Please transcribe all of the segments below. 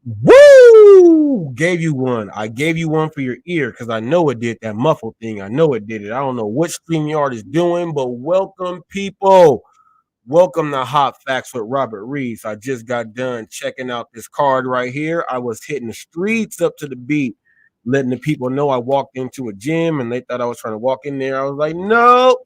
Woo! Gave you one. I gave you one for your ear because I know it did that muffle thing. I know it did it. I don't know what StreamYard is doing, but welcome, people. Welcome to Hot Facts with Robert Reeves. I just got done checking out this card right here. I was hitting the streets up to the beat, letting the people know I walked into a gym and they thought I was trying to walk in there. I was like, no,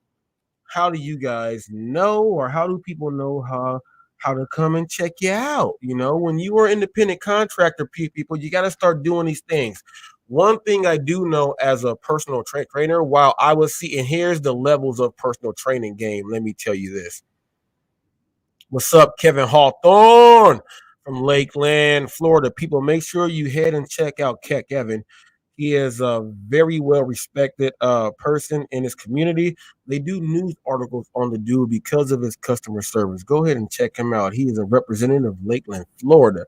how do you guys know, or how do people know how to come and check you out? You know, when you are independent contractor, people, you got to start doing these things. One thing I do know as a personal trainer, while I was seeing, here's the levels of personal training game. Let me tell you this. What's up, Kevin Hawthorne from Lakeland, Florida? People, make sure you head and check out Kevin. He is a very well respected person in his community. They do news articles on the dude because of his customer service. Go ahead and check him out. He is a representative of Lakeland, Florida.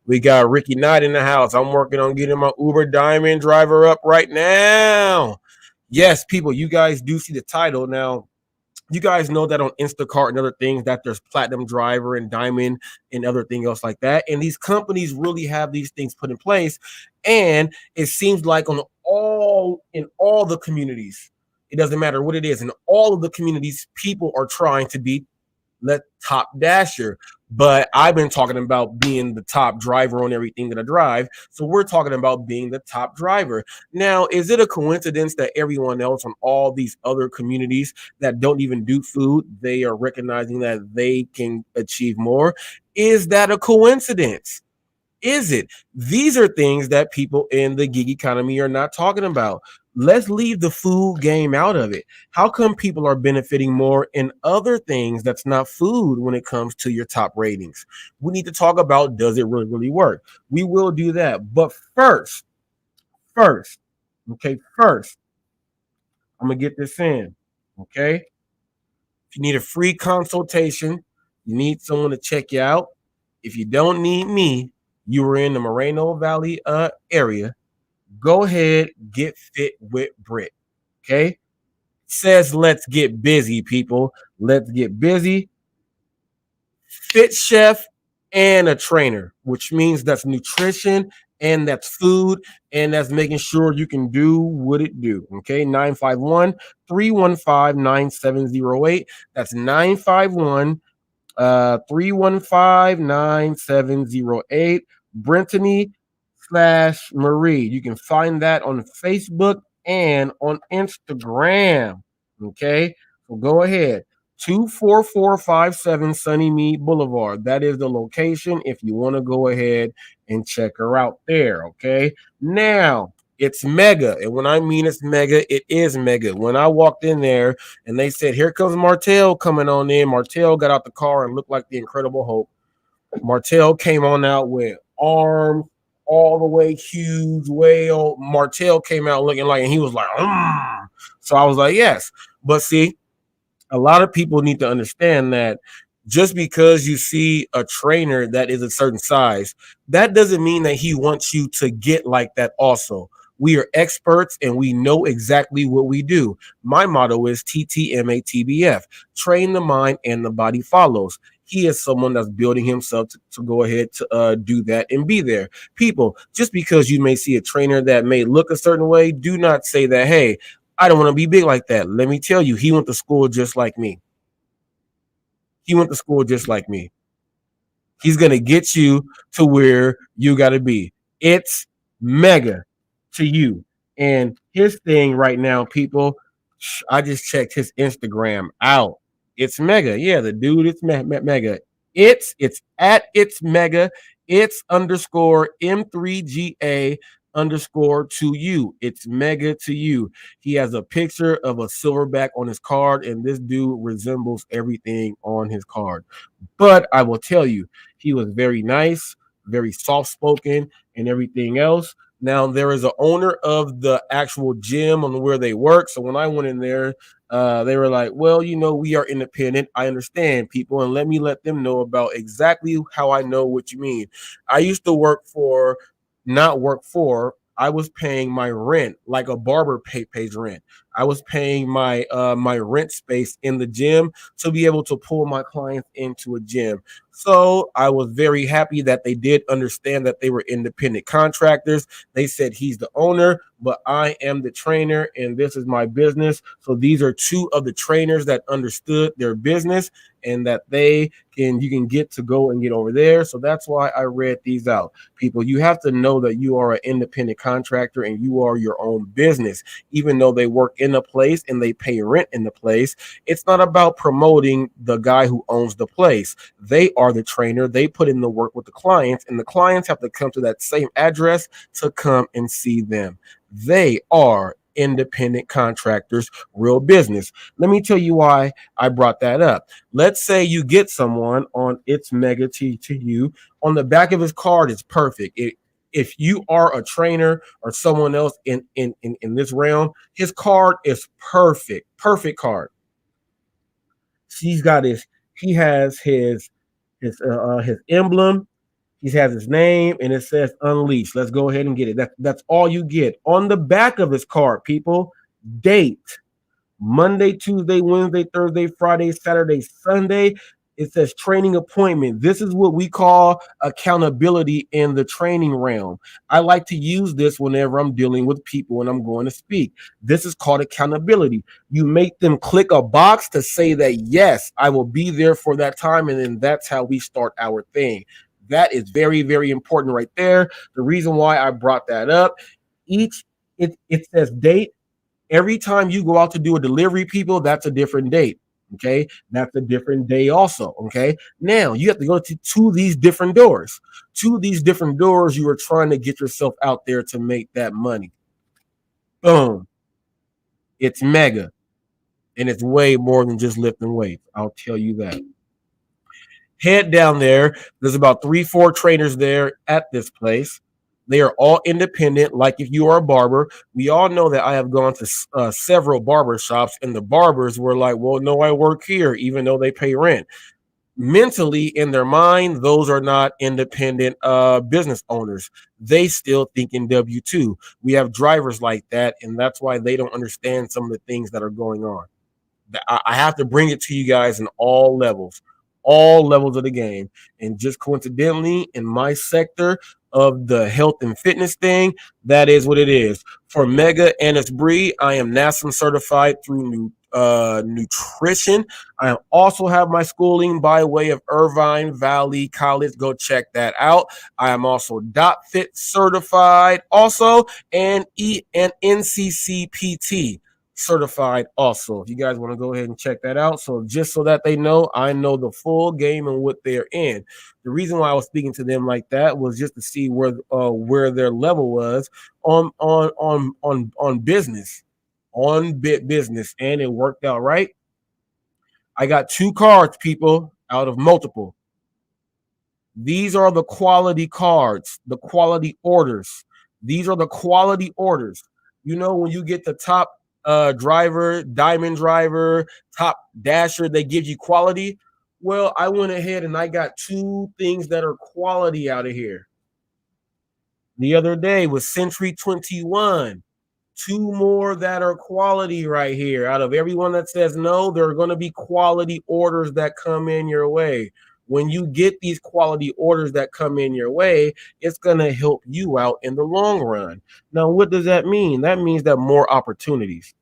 We got Ricky Knight in the house. I'm working on getting my Uber Diamond driver up right now. Yes, people, you guys do see the title. Now, you guys know that on Instacart and other things that there's platinum driver and diamond and other thing else like that. And these companies really have these things put in place. And it seems like in all the communities, it doesn't matter what it is, in all of the communities, people are trying to be let top dasher. But I've been talking about being the top driver on everything that I drive. So we're talking about being the top driver. Now, is it a coincidence that everyone else on all these other communities that don't even do food, they are recognizing that they can achieve more? Is that a coincidence? Is it? These are things that people in the gig economy are not talking about. Let's leave the food game out of it. How come people are benefiting more in other things that's not food when it comes to your top ratings? We need to talk about, does it really work? We will do that. But first, okay, first, I'm going to get this in, okay? If you need a free consultation, you need someone to check you out. If you don't need me, you were in the Moreno Valley area, go ahead, get fit with Britt. Okay? Says let's get busy, people. Let's get busy. Fit chef and a trainer, which means that's nutrition and that's food and that's making sure you can do what it do. Okay, 951-315-9708. That's 951 315-9708. Brittany/Marie. You can find that on Facebook and on Instagram. Okay, so go ahead. 24457 Sunnymead Boulevard. That is the location if you want to go ahead and check her out there. Okay, now it's mega. And when I mean it's mega, it is mega. When I walked in there and they said, here comes Martell coming on in, Martell got out the car and looked like the Incredible Hulk. Martell came on out with arms all the way huge, way old. Martell came out looking like, and he was like, So I was like, yes. But see, a lot of people need to understand that just because you see a trainer that is a certain size, that doesn't mean that he wants you to get like that also. We are experts and we know exactly what we do. My motto is TTMATBF, train the mind and the body follows. He is someone that's building himself to go ahead to do that and be there. People, just because you may see a trainer that may look a certain way, do not say that, hey, I don't want to be big like that. Let me tell you, he went to school just like me. He went to school just like me. He's going to get you to where you got to be. It's mega to you. And his thing right now, people, I just checked his Instagram out. It's mega. Yeah, the dude, it's mega. It's at it's mega. It's underscore M3GA underscore to you. It's mega to you. He has a picture of a silverback on his card, and this dude resembles everything on his card. But I will tell you, he was very nice, very soft spoken, and everything else. Now there is an owner of the actual gym on where they work. So when I went in there, they were like, well, you know, we are independent. I understand, people, and let me let them know about exactly how I know what you mean. I used to not work for, I was paying my rent like a barber pays rent. I was paying my rent space in the gym to be able to pull my clients into a gym. So I was very happy that they did understand that they were independent contractors. They said he's the owner, but I am the trainer and this is my business. So these are two of the trainers that understood their business and that you can get to go and get over there. So that's why I read these out. People, you have to know that you are an independent contractor and you are your own business. Even though they work in a place and they pay rent in the place, it's not about promoting the guy who owns the place. They are the trainer. They put in the work with the clients, and the clients have to come to that same address to come and see them. They are independent contractors, real business. Let me tell you why I brought that up. Let's say you get someone on It's Mega to you. On the back of his card is perfect. If you are a trainer or someone else in this realm, his card is perfect. Perfect card. He's got he has his emblem. He has his name and it says Unleashed. Let's go ahead and get it. That's all you get. On the back of his card, people, date. Monday, Tuesday, Wednesday, Thursday, Friday, Saturday, Sunday. It says training appointment. This is what we call accountability in the training realm. I like to use this whenever I'm dealing with people and I'm going to speak. This is called accountability. You make them click a box to say that, yes, I will be there for that time. And then that's how we start our thing. That is very, very important right there. The reason why I brought that up, it says date. Every time you go out to do a delivery, people, that's a different date. Okay, that's a different day also. Okay, now you have to go to these different doors. To these different doors, you are trying to get yourself out there to make that money. Boom. It's mega. And it's way more than just lifting weights. I'll tell you that. Head down there. There's about 3-4 trainers there at this place. They are all independent. Like if you are a barber, we all know that I have gone to several barber shops, and the barbers were like, well, no, I work here, even though they pay rent. Mentally, in their mind, those are not independent business owners. They still think in W-2. We have drivers like that, and that's why they don't understand some of the things that are going on. I have to bring it to you guys in all levels of the game. And just coincidentally, in my sector of the health and fitness thing, that is what it is. For Mega and its Bree, I am NASM certified through nutrition. I also have my schooling by way of Irvine Valley College. Go check that out. I am also .fit certified also, and NCCPT certified also. If you guys want to go ahead and check that out. So just so that they know, I know the full game and what they're in. The reason why I was speaking to them like that was just to see where their level was on business, business, and it worked out right. I got 2 cards, people, out of multiple. These are the quality cards, the quality orders. These are the quality orders. You know, when you get the top driver, diamond driver, top dasher, they give you quality. Well, I went ahead and I got 2 things that are quality out of here. The other day was Century 21. 2 more that are quality right here. Out of everyone that says no, there are going to be quality orders that come in your way. When you get these quality orders that come in your way, it's going to help you out in the long run. Now, what does that mean? That means that more opportunities.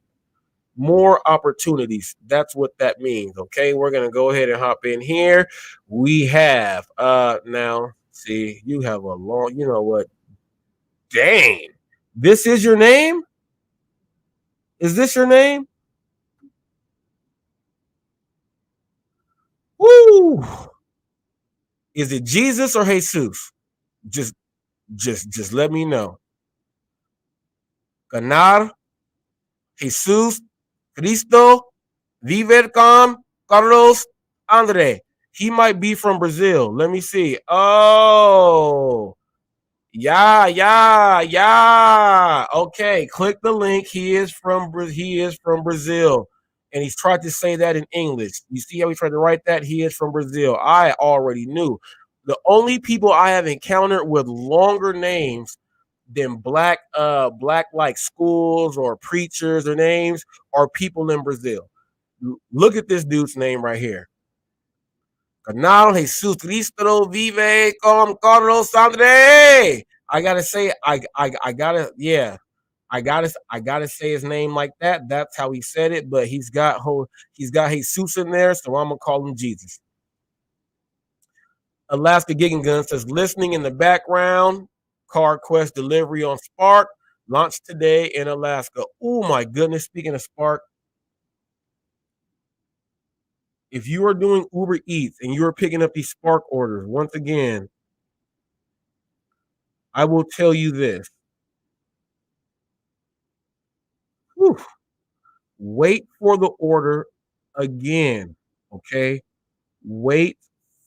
More opportunities. That's what that means. Okay, we're going to go ahead and hop in here. We have now, see, you have a long, you know what? Dang. This is your name? Is this your name? Woo! Is it Jesus or Jesus? Just just let me know. Ganar, Jesus, Cristo, Viver con Carlos, Andre. He might be from Brazil. Let me see. Oh, yeah, yeah, yeah. Okay, click the link. He is from Brazil. And he's tried to say that in English. You see how he tried to write that? He is from Brazil. I already knew. The only people I have encountered with longer names than black like schools or preachers or names are people in Brazil. Look at this dude's name right here. Canal Jesus Cristo vive con Carlos Sandre. I gotta say, I gotta, yeah, I gotta say his name like that. That's how he said it, but he's got Jesus in there, so I'm gonna call him Jesus. Alaska Gigging Gun says listening in the background. Car Quest delivery on Spark launched today in Alaska. Oh my goodness! Speaking of Spark, if you are doing Uber Eats and you are picking up these Spark orders, once again, I will tell you this. Whew, wait for the order again. Okay. Wait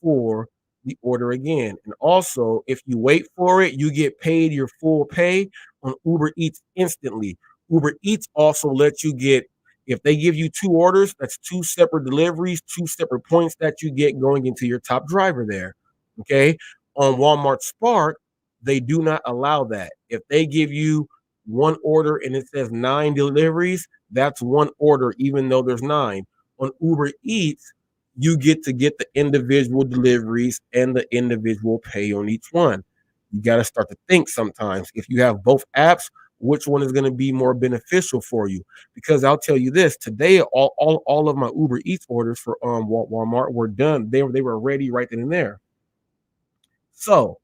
for the order again. And also, if you wait for it, you get paid your full pay on Uber Eats instantly. Uber Eats also lets you get, if they give you two orders, that's two separate deliveries, two separate points that you get going into your top driver there. Okay. On Walmart Spark, they do not allow that. If they give you one order and it says 9 deliveries, that's one order, even though there's 9. On Uber Eats, you get to get the individual deliveries and the individual pay on each one. You got to start to think sometimes if you have both apps, which one is going to be more beneficial for you? Because I'll tell you this: today, all of my Uber Eats orders for Walmart were done. They were ready right then and there. So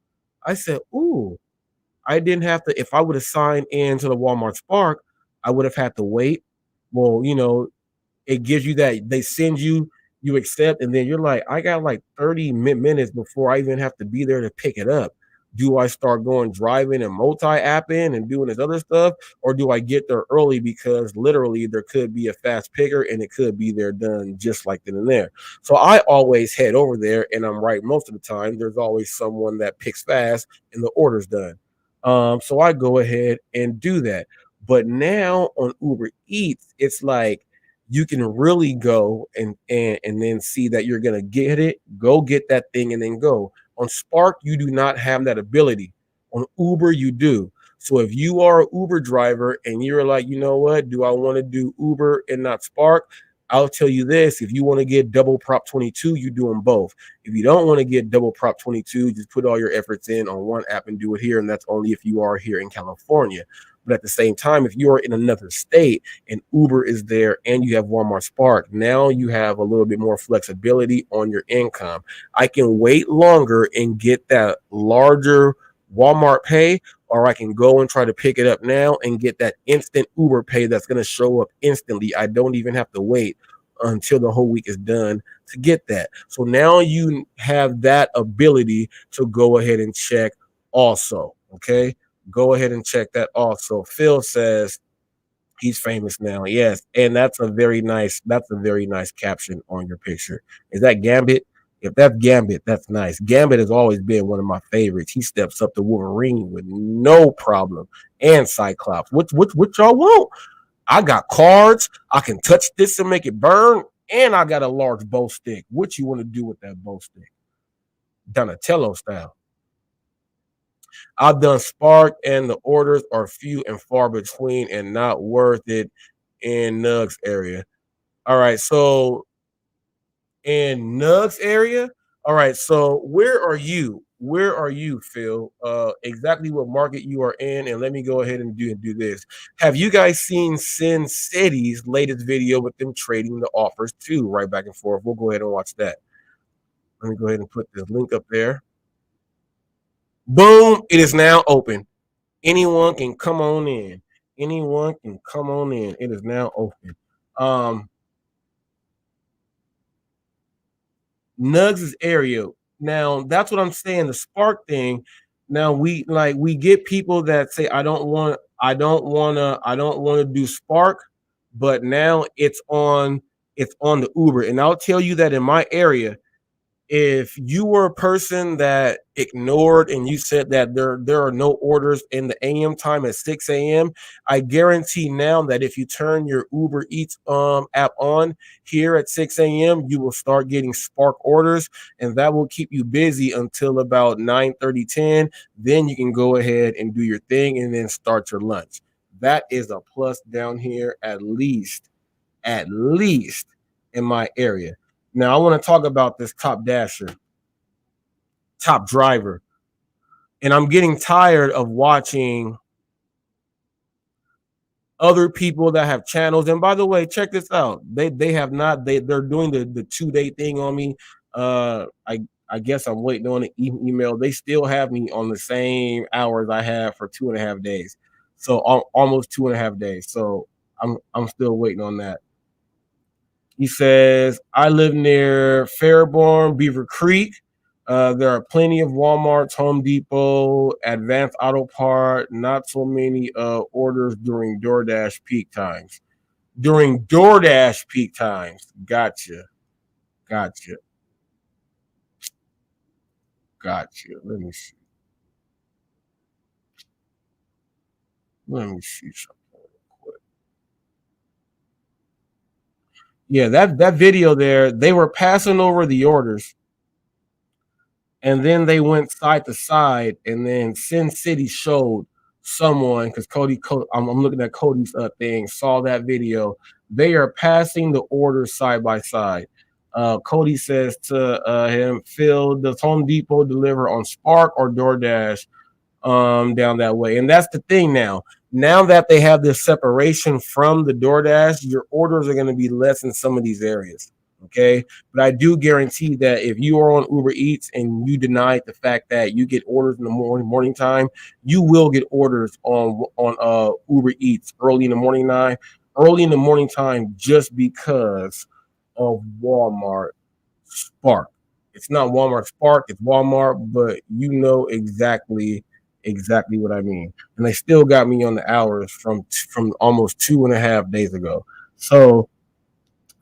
I said, "Ooh, I didn't have to. If I would have signed into the Walmart Spark, I would have had to wait. Well, it gives you that they send you, you accept, and then you're like, I got like 30 minutes before I even have to be there to pick it up. Do I start going driving and multi-apping and doing this other stuff, or do I get there early because literally there could be a fast picker and it could be there done just like then and there? So I always head over there, and I'm right most of the time. There's always someone that picks fast and the order's done. So I go ahead and do that. But now on Uber Eats, it's like you can really go and then see that you're gonna get it, go get that thing and then go. On Spark, you do not have that ability. On Uber, you do. So if you are an Uber driver and you're like, you know what, do I want to do Uber and not Spark? I'll tell you this: if you want to get double Prop 22, you do them both. If you don't want to get double Prop 22, just put all your efforts in on one app and do it here. And that's only if you are here in California. But at the same time, if you are in another state and Uber is there and you have Walmart Spark, now you have a little bit more flexibility on your income. I can wait longer and get that larger Walmart pay, or I can go and try to pick it up now and get that instant Uber pay that's going to show up instantly. I don't even have to wait until the whole week is done to get that. So now you have that ability to go ahead and check also. Okay. Go ahead and check that also. Phil says he's famous now. Yes, and that's a very nice caption on your picture. Is that Gambit? If that's Gambit, that's nice. Gambit has always been one of my favorites. He steps up to Wolverine with no problem. And Cyclops. What y'all want? I got cards. I can touch this and make it burn. And I got a large bow stick. What you want to do with that bow stick? Donatello style. I've done Spark, and the orders are few and far between and not worth it in Nugs area. All right, so in Nugs area, all right. So where are you? Where are you, Phil? Exactly what market you are in, and let me go ahead and do this. Have you guys seen Sin City's latest video with them trading the offers too, right back and forth? We'll go ahead and watch that. Let me go ahead and put this link up there. Boom! It is now open. Anyone can come on in. Anyone can come on in. It is now open. Nugs' area. Now that's what I'm saying. The Spark thing. Now we get people that say I don't want to do Spark, but now it's on the Uber. And I'll tell you that in my area, If you were a person that ignored and you said that there are no orders in the AM time at 6 a.m., I guarantee now that if you turn your Uber Eats app on here at 6 a.m., you will start getting Spark orders, and that will keep you busy until about 9:30, 10. Then you can go ahead and do your thing and then start your lunch. That is a plus down here, at least in my area. Now, I want to talk about this top dasher, top driver, and I'm getting tired of watching other people that have channels. And by the way, check this out. They have not they're doing the 2 day thing on me. I guess I'm waiting on an email. They still have me on the same hours I have for 2.5 days, so almost 2.5 days. So I'm still waiting on that. He says, I live near Fairborn, Beaver Creek. There are plenty of Walmarts, Home Depot, Advanced Auto Part, not so many orders during DoorDash peak times. During DoorDash peak times. Gotcha. Gotcha. Gotcha. Let me see. Let me see something quick. Yeah, that video there, they were passing over the orders, and then they went side to side, and then Sin City showed someone, because I'm looking at Cody's thing, saw that video. They are passing the orders side by side. Cody says to him, Phil, does Home Depot deliver on Spark or DoorDash down that way? And that's the thing now. Now that they have this separation from the DoorDash, your orders are going to be less in some of these areas. Okay. But I do guarantee that if you are on Uber Eats and you deny the fact that you get orders in the morning time, you will get orders on Uber Eats early in the morning time, just because of Walmart Spark. It's not Walmart Spark, it's Walmart, but you know exactly what I mean. And they still got me on the hours from almost 2.5 days ago. So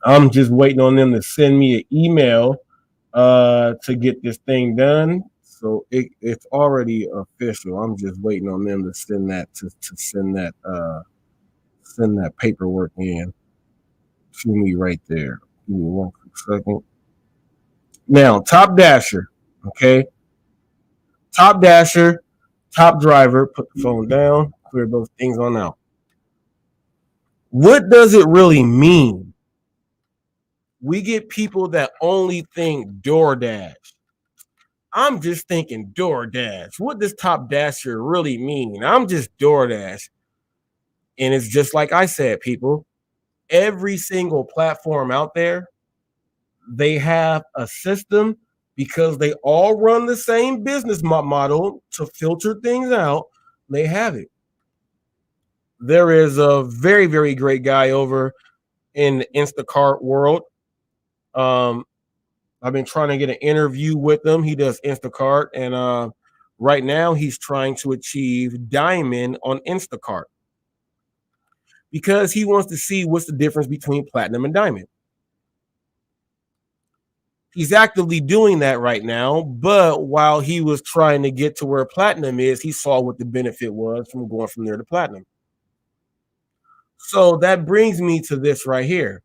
I'm just waiting on them to send me an email to get this thing done. So it's already official. I'm just waiting on them to send that paperwork in to me right there. Give me one quick second. Now, top dasher, okay? Top dasher, top driver, put the phone down, clear those things on out. What does it really mean? We get people that only think DoorDash. I'm just thinking DoorDash. What does top dasher really mean? I'm just DoorDash. And it's just like I said, people, every single platform out there, they have a system, because they all run the same business model to filter things out. They have it. There is a very, very great guy over in the Instacart world. I've been trying to get an interview with him. He does Instacart, and right now he's trying to achieve diamond on Instacart, because he wants to see what's the difference between platinum and diamond. He's actively doing that right now, but while he was trying to get to where platinum is, he saw what the benefit was from going from there to platinum. So that brings me to this right here.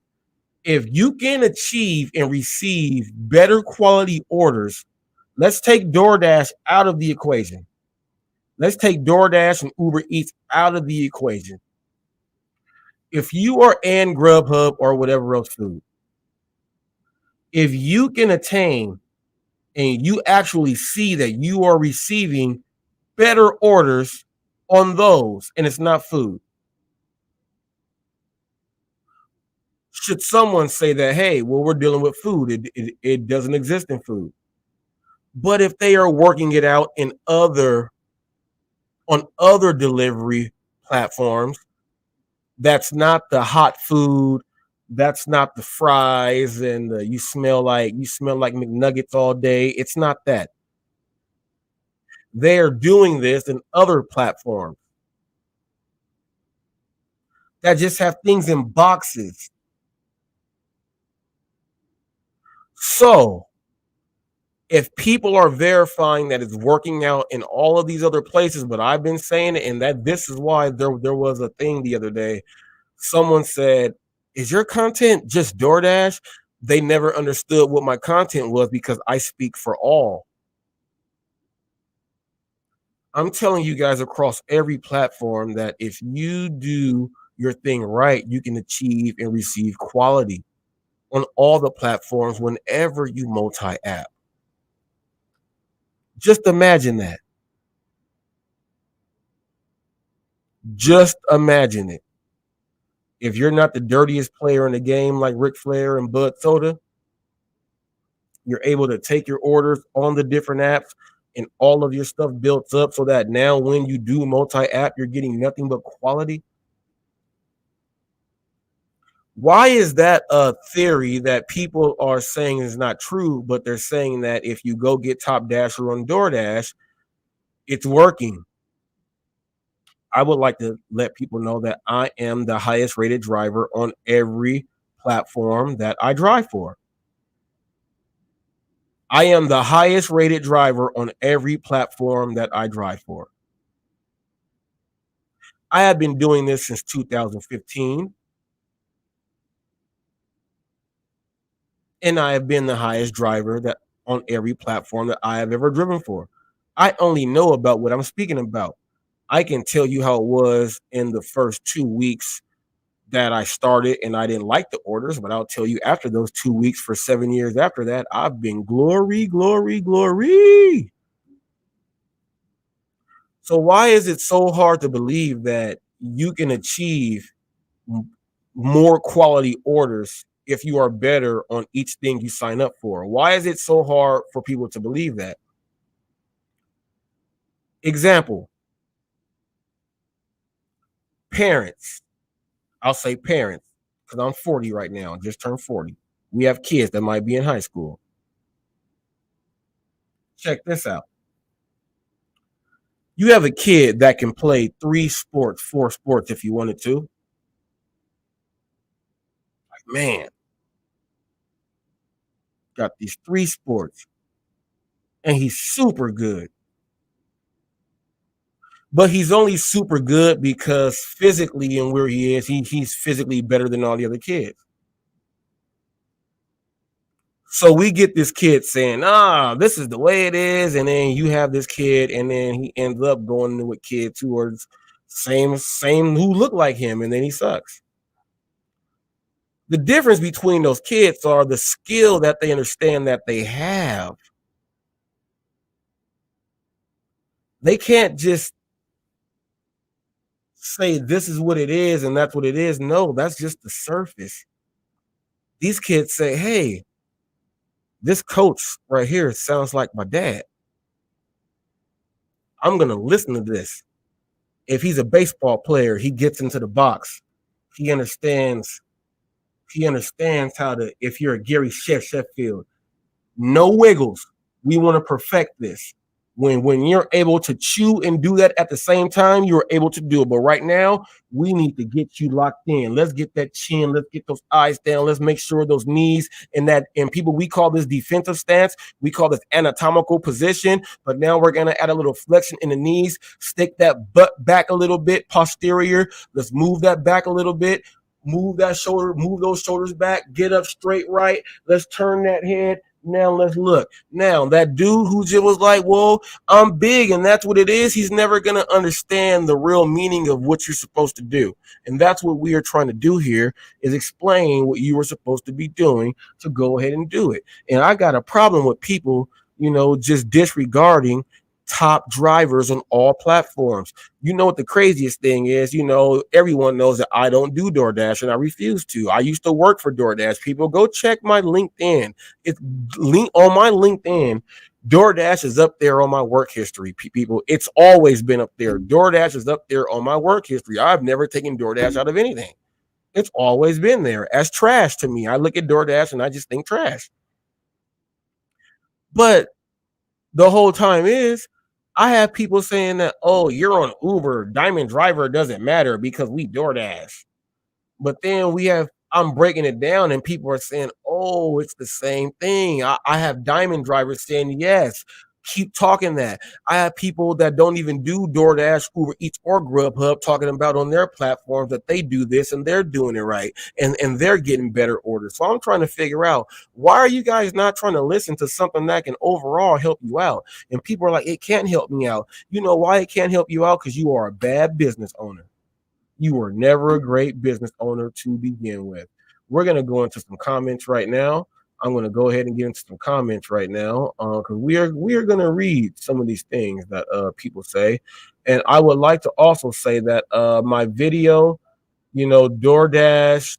If you can achieve and receive better quality orders, let's take DoorDash out of the equation. Let's take DoorDash and Uber Eats out of the equation. If you are in Grubhub or whatever else food, if you can attain and you actually see that you are receiving better orders on those, and it's not food, should someone say that, hey, well, we're dealing with food, it doesn't exist in food. But if they are working it out on other delivery platforms, that's not the hot food, that's not the fries and you smell like McNuggets all day. It's not that. They're doing this in other platforms that just have things in boxes. So If people are verifying that it's working out in all of these other places, but I've been saying it, and that this is why there was a thing the other day. Someone said, "Is your content just DoorDash?" They never understood what my content was because I speak for all. I'm telling you guys across every platform that if you do your thing right, you can achieve and receive quality on all the platforms whenever you multi app. Just imagine that. Just imagine it. If you're not the dirtiest player in the game like Ric Flair and Bud Soda, you're able to take your orders on the different apps and all of your stuff built up so that now when you do multi-app, you're getting nothing but quality. Why is that a theory that people are saying is not true, but they're saying that if you go get Top Dasher on DoorDash, it's working? I would like to let people know that I am the highest rated driver on every platform that I drive for. I am the highest rated driver on every platform that I drive for. I have been doing this since 2015, and I have been the highest driver that on every platform that I have ever driven for. I only know about what I'm speaking about. I can tell you how it was in the first 2 weeks that I started and I didn't like the orders, but I'll tell you after those 2 weeks for 7 years after that, I've been glory, glory, glory. So why is it so hard to believe that you can achieve more quality orders if you are better on each thing you sign up for? Why is it so hard for people to believe that? Example, parents. I'll say parents because I'm 40 right now, just turned 40. We have kids that might be in high school. Check this out. You have a kid that can play 3 sports, 4 sports if you wanted to. Like, man, got these 3 sports and he's super good. But he's only super good because physically and where he is, he's physically better than all the other kids. So we get this kid saying, this is the way it is. And then you have this kid, and then he ends up going with kids who are same who look like him, and then he sucks. The difference between those kids are the skill that they understand that they have. They can't just say this is what it is and that's what it is. No, that's just the surface. These kids say, hey, this coach right here sounds like my dad. I'm going to listen to this. If he's a baseball player, he gets into the box. He understands how to, if you're a Gary Sheffield, no wiggles. We want to perfect this. When you're able to chew and do that at the same time, you're able to do it. But right now, we need to get you locked in. Let's get that chin. Let's get those eyes down. Let's make sure those knees and people, we call this defensive stance. We call this anatomical position. But now we're going to add a little flexion in the knees, stick that butt back a little bit posterior. Let's move that back a little bit. Move that shoulder, move those shoulders back, get up straight right. Let's turn that head. Now let's look. Now that dude who just was like, well, I'm big and that's what it is. He's never going to understand the real meaning of what you're supposed to do. And that's what we are trying to do here is explain what you were supposed to be doing to go ahead and do it. And I got a problem with people, just disregarding top drivers on all platforms. You know what the craziest thing is? Everyone knows that I don't do DoorDash and I refuse to. I used to work for DoorDash. People, go check my LinkedIn. It's link on my LinkedIn. DoorDash is up there on my work history, people. It's always been up there. DoorDash is up there on my work history. I've never taken DoorDash out of anything. It's always been there as trash to me. I look at DoorDash and I just think trash. But the whole time is I have people saying that, oh, you're on Uber, Diamond Driver doesn't matter because we DoorDash. But then I'm breaking it down and people are saying, oh, Oh, it's the same thing. I have diamond drivers saying yes. Keep talking that. I have people that don't even do DoorDash, Uber Eats, or Grubhub talking about on their platforms that they do this and they're doing it right and they're getting better orders. So I'm trying to figure out, why are you guys not trying to listen to something that can overall help you out? And people are like, it can't help me out. You know why it can't help you out? Because you are a bad business owner. You were never a great business owner to begin with. We're going to go into some comments right now. I'm going to go ahead and get into some comments right now because we are going to read some of these things that people say. And I would like to also say that my video, DoorDash,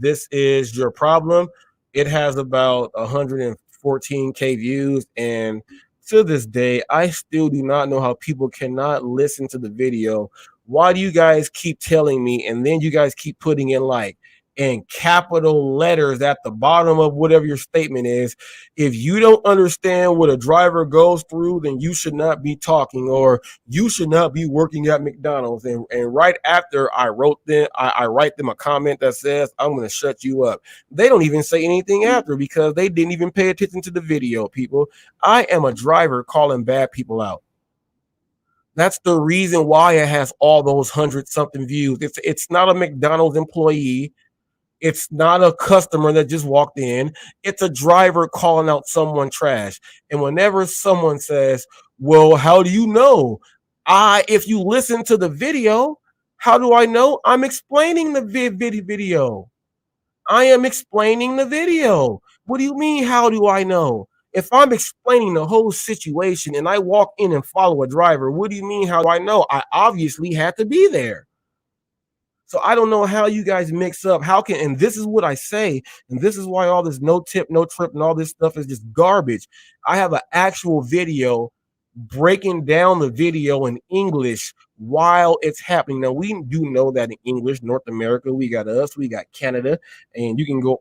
this is your problem. It has about 114K views, and to this day, I still do not know how people cannot listen to the video. Why do you guys keep telling me, and then you guys keep putting in like in capital letters at the bottom of whatever your statement is? If you don't understand what a driver goes through, then you should not be talking, or you should not be working at McDonald's. And right after I wrote them, I write them a comment that says, I'm going to shut you up. They don't even say anything after because they didn't even pay attention to the video, people. I am a driver calling bad people out. That's the reason why it has all those 100-something views. It's not a McDonald's employee. It's not a customer that just walked in. It's a driver calling out someone trash. And whenever someone says, well, how do you know? If you listen to the video, how do I know? I'm explaining the video. I am explaining the video. What do you mean, how do I know? If I'm explaining the whole situation and I walk in and follow a driver, what do you mean, how do I know? I obviously had to be there. So I don't know how you guys mix up. And this is what I say, and this is why all this no tip, no trip, and all this stuff is just garbage. I have an actual video breaking down the video in English while it's happening. Now, we do know that in English, North America, we got us, we got Canada, and you can go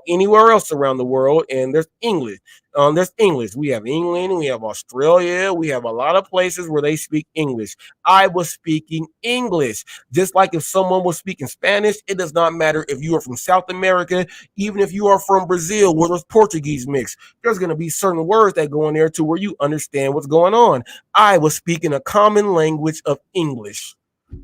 anywhere else around the world, and there's English. There's English. We have England, we have Australia, we have a lot of places where they speak English. I was speaking English. Just like if someone was speaking Spanish, it does not matter if you are from South America, even if you are from Brazil, where there's Portuguese mixed. There's going to be certain words that go in there to where you understand what's going on. I was speaking a common language of English.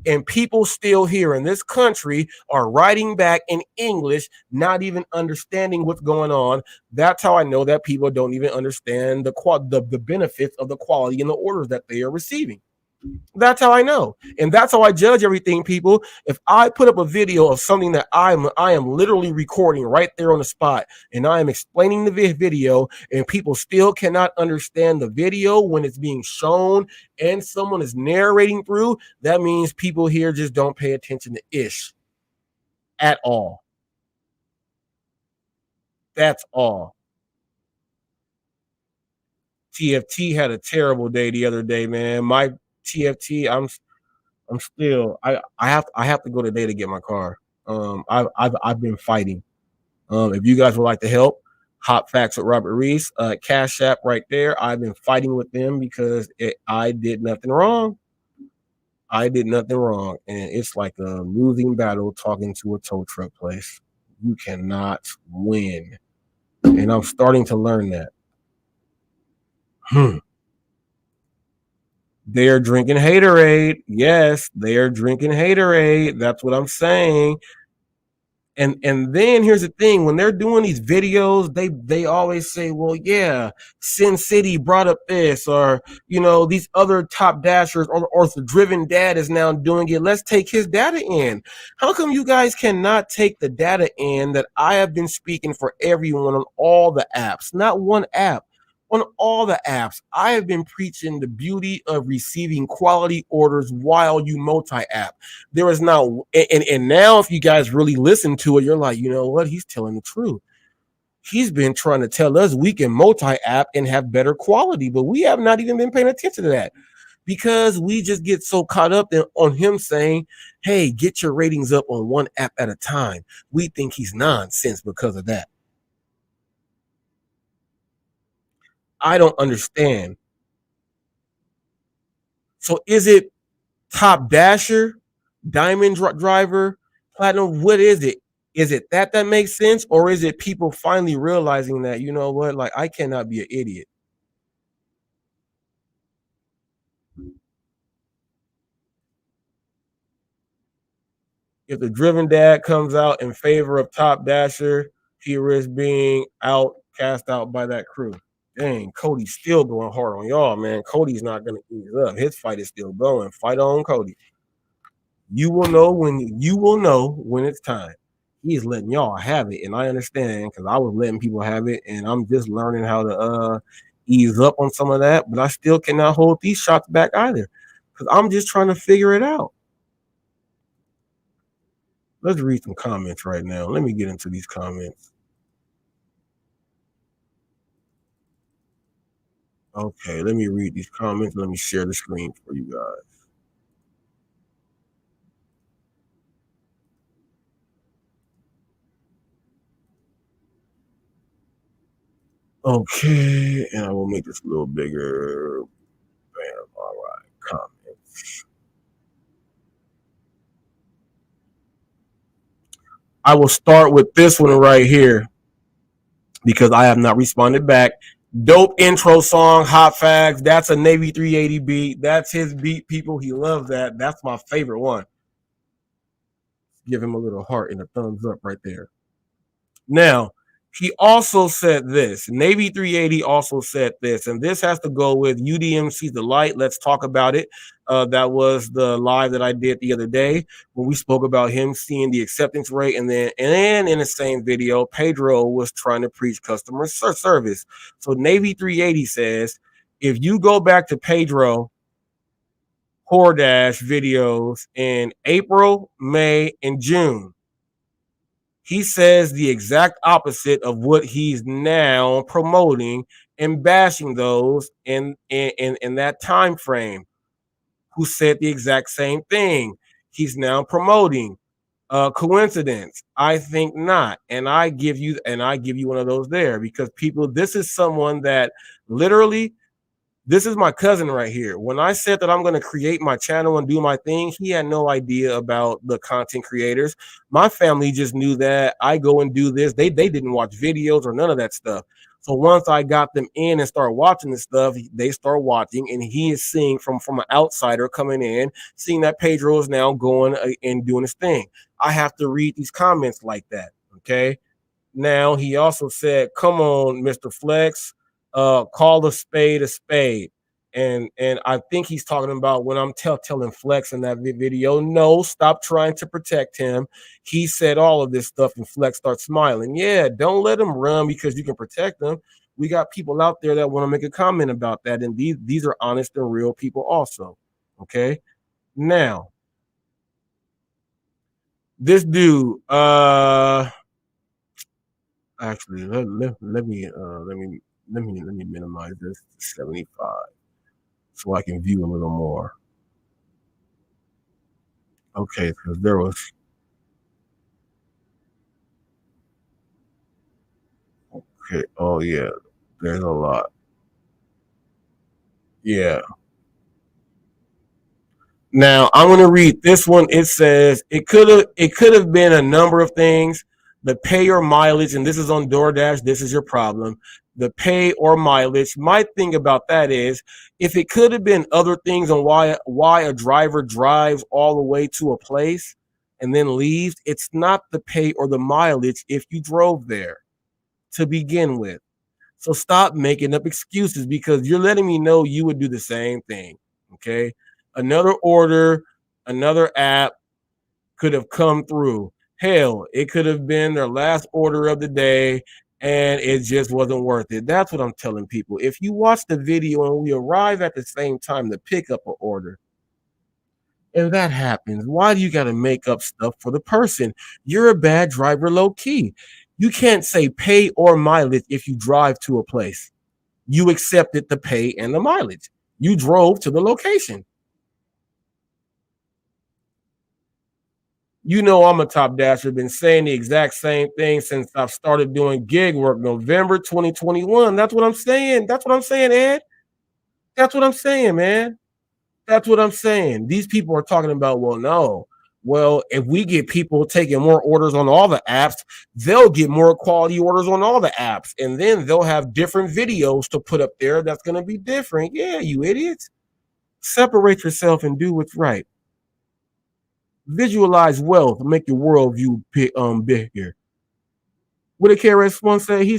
And people still here in this country are writing back in English, not even understanding what's going on. That's how I know that people don't even understand the benefits of the quality and the orders that they are receiving. That's how I know. And that's how I judge everything, people. If I put up a video of something that I am literally recording right there on the spot, and I am explaining the video, and people still cannot understand the video when it's being shown and someone is narrating through, that means people here just don't pay attention to ish at all. That's all. TFT had a terrible day the other day, man. My TFT, I'm still I have to go today to get my car. I've been fighting. If you guys would like to help, Hot Facts with Robert Reese, Cash App right there. I've been fighting with them because I did nothing wrong. I did nothing wrong, and it's like a losing battle talking to a tow truck place. You cannot win, and I'm starting to learn that. They are drinking haterade. Yes, they are drinking haterade. That's what I'm saying. And then here's the thing: when they're doing these videos, they always say, well, yeah, Sin City brought up this, or these other top dashers, or the driven dad is now doing it. Let's take his data in. How come you guys cannot take the data in that I have been speaking for everyone on all the apps? Not one app. On all the apps, I have been preaching the beauty of receiving quality orders while you multi-app. There is now, and now if you guys really listen to it, you're like, you know what? He's telling the truth. He's been trying to tell us we can multi-app and have better quality, but we have not even been paying attention to that because we just get so caught up on him saying, hey, get your ratings up on one app at a time. We think he's nonsense because of that. I don't understand. So is it top dasher, diamond driver, platinum? What is it? Is it that makes sense, or is it people finally realizing that, you know what, like I cannot be an idiot? If the driven dad comes out in favor of Top Dasher, he risks being cast out by that crew. Dang, Cody's still going hard on y'all, man. Cody's not gonna ease up. His fight is still going. Fight on, Cody. You will know when it's time. He's letting y'all have it, and I understand because I was letting people have it, and I'm just learning how to ease up on some of that. But I still cannot hold these shots back either, because I'm just trying to figure it out. Let's read some comments right now. Let me get into these comments. Okay, let me read these comments. Let me share the screen for you guys. Okay, and I will make this a little bigger. Bam. All right, comments. I will start with this one right here because I have not responded back. Dope intro song, Hot Facts. That's a Navy 380 beat. That's his beat, people. He loves that. That's my favorite one. Give him a little heart and a thumbs up right there. Now, he also said this. Navy 380 also said this, and this has to go with UDMC's The Light. Let's talk about it. That was the live that I did the other day when we spoke about him seeing the acceptance rate, and then in the same video, Pedro was trying to preach customer service. So Navy 380 says, if you go back to Pedro Hordash videos in April, May, and June, he says the exact opposite of what he's now promoting and bashing those in that time frame who said the exact same thing. He's now promoting. Coincidence? I think not. And I give you one of those there because people, this is someone that literally, this is my cousin right here. When I said that I'm going to create my channel and do my thing, he had no idea about the content creators. My family just knew that I go and do this. They didn't watch videos or none of that stuff. So once I got them in and start watching this stuff, they start watching, and he is seeing from an outsider coming in, seeing that Pedro is now going and doing his thing. I have to read these comments like that. Okay. Now he also said, "Come on, Mr. Flex, call a spade a spade." And I think he's talking about when I'm telling Flex in that video, no, stop trying to protect him. He said all of this stuff, and Flex starts smiling. Yeah, don't let him run because you can protect him. We got people out there that want to make a comment about that, and these are honest and real people also. Okay, now this dude, actually, let me minimize this to 75 so I can view a little more. Okay, because there was okay. Oh yeah, there's a lot. Yeah. Now I'm gonna read this one. It says it could have been a number of things. The pay or mileage, and this is on DoorDash. This is your problem. The pay or mileage. My thing about that is, if it could have been other things on why a driver drives all the way to a place and then leaves, it's not the pay or the mileage if you drove there to begin with. So stop making up excuses because you're letting me know you would do the same thing. Okay. Another order, another app could have come through. Hell, it could have been their last order of the day and it just wasn't worth it. That's what I'm telling people. If you watch the video and we arrive at the same time to pick up an order, and that happens, why do you got to make up stuff for the person? You're a bad driver, low key. You can't say pay or mileage if you drive to a place. You accepted the pay and the mileage. You drove to the location. You know I'm a top dasher. Been saying the exact same thing since I've started doing gig work, November 2021. That's what I'm saying. That's what I'm saying, Ed. That's what I'm saying, man. That's what I'm saying. These people are talking about, well, no. Well, if we get people taking more orders on all the apps, they'll get more quality orders on all the apps. And then they'll have different videos to put up there that's going to be different. Yeah, you idiots. Separate yourself and do what's right. Visualize wealth, make your worldview bigger. What did KRS-One say? He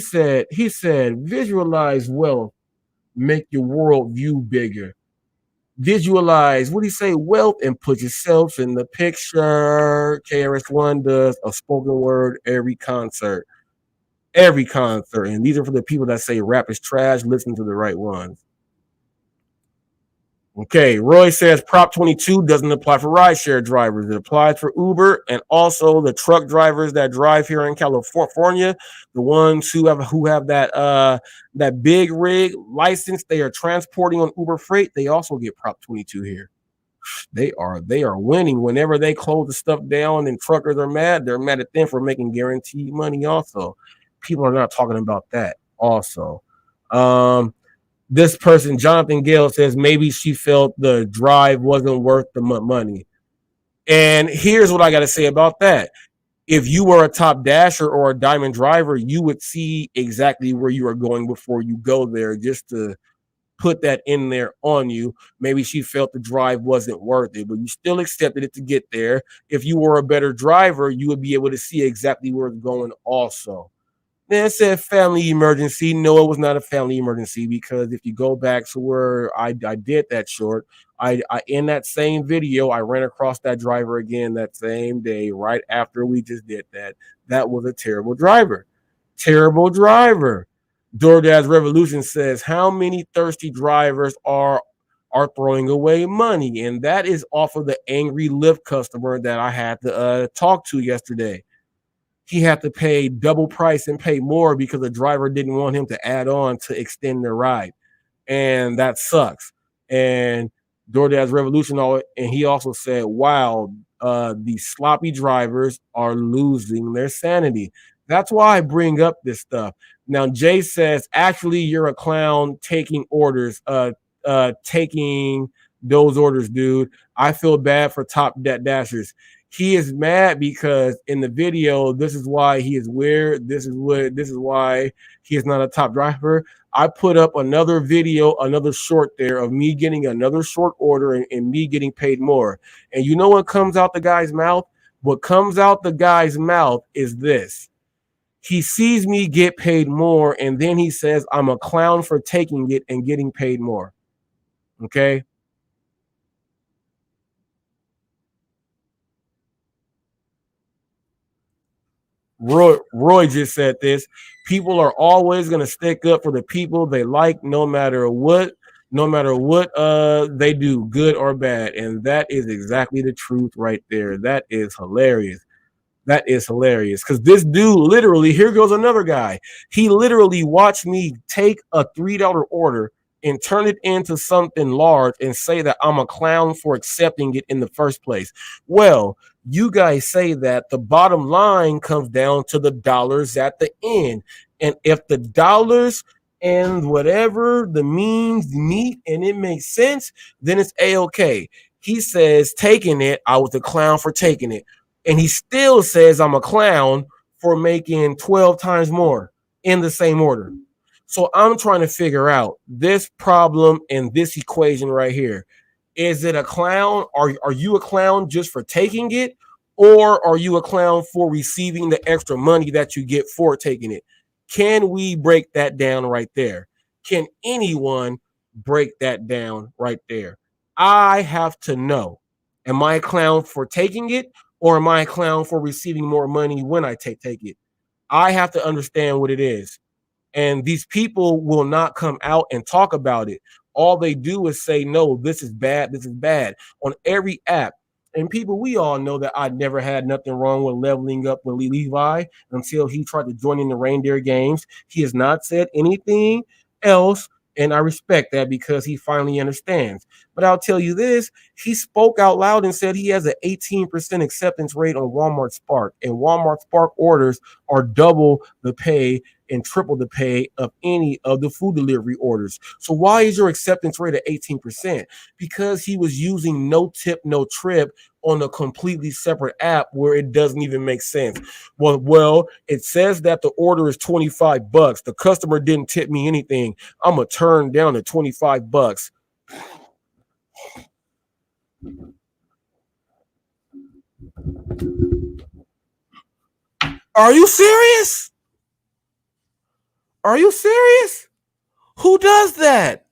said, visualize wealth, make your worldview bigger. Visualize, what do you say, wealth, and put yourself in the picture. KRS-One does a spoken word every concert. Every concert. And these are for the people that say rap is trash. Listen to the right ones. Okay, Roy says Prop 22 doesn't apply for rideshare drivers. It applies for Uber and also the truck drivers that drive here in California. The ones who have that big rig license they are transporting on Uber Freight. They also get Prop 22 here. They are winning whenever they close the stuff down and truckers are mad. They're mad at them for making guaranteed money. Also, people are not talking about that. Also, this person, Jonathan Gale, says maybe she felt the drive wasn't worth the money. And here's what I got to say about that. If you were a top dasher or a diamond driver, you would see exactly where you are going before you go there, just to put that in there on you. Maybe she felt the drive wasn't worth it, but you still accepted it to get there. If you were a better driver, you would be able to see exactly where it's going also. Then it said family emergency. No, it was not a family emergency, because if you go back to where I did that short, I in that same video, I ran across that driver again that same day, right after we just did that. That was a terrible driver. Terrible driver. DoorDash Revolution says, how many thirsty drivers are throwing away money? And that is off of the angry Lyft customer that I had to talk to yesterday. He had to pay double price and pay more because the driver didn't want him to add on to extend the ride. And that sucks. And DoorDash Revolution, and he also said, wow, these sloppy drivers are losing their sanity. That's why I bring up this stuff. Now, Jay says, actually, you're a clown taking orders, taking those orders, dude. I feel bad for top dashers. He is mad because in the video, this is why he is weird. This is why he is not a top driver. I put up another video, another short there of me getting another short order and me getting paid more. And you know what comes out the guy's mouth? What comes out the guy's mouth is this. He sees me get paid more, and then he says, I'm a clown for taking it and getting paid more. Okay? Roy just said this. People are always going to stick up for the people they like, no matter what they do, good or bad. And that is exactly the truth right there. That is hilarious. That is hilarious, because this dude literally, here goes another guy. He literally watched me take a $3 order and turn it into something large and say that I'm a clown for accepting it in the first place. Well, you guys say that the bottom line comes down to the dollars at the end. And if the dollars and whatever the means meet and it makes sense, then it's A-okay. He says taking it, I was a clown for taking it. And he still says I'm a clown for making 12 times more in the same order. So I'm trying to figure out this problem and this equation right here. Is it a clown? Are you a clown just for taking it? Or are you a clown for receiving the extra money that you get for taking it? Can we break that down right there? Can anyone break that down right there? I have to know. Am I a clown for taking it? Or am I a clown for receiving more money when I take it? I have to understand what it is. And these people will not come out and talk about it. All they do is say, no, this is bad. This is bad on every app. And people, we all know that I never had nothing wrong with leveling up with Levi until he tried to join in the reindeer games. He has not said anything else. And I respect that because he finally understands. But I'll tell you this, he spoke out loud and said he has an 18% acceptance rate on Walmart Spark, and Walmart Spark orders are double the pay and triple the pay of any of the food delivery orders. So why is your acceptance rate at 18%? Because he was using no tip, no trip on a completely separate app where it doesn't even make sense. Well, it says that the order is $25. The customer didn't tip me anything. I'm gonna turn down the $25. Are you serious? Are you serious? Who does that?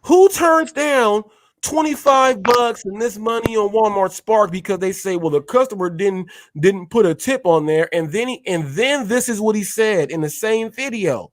Who turns down $25 and this money on Walmart Spark because they say, well, the customer didn't put a tip on there, and then this is what he said in the same video.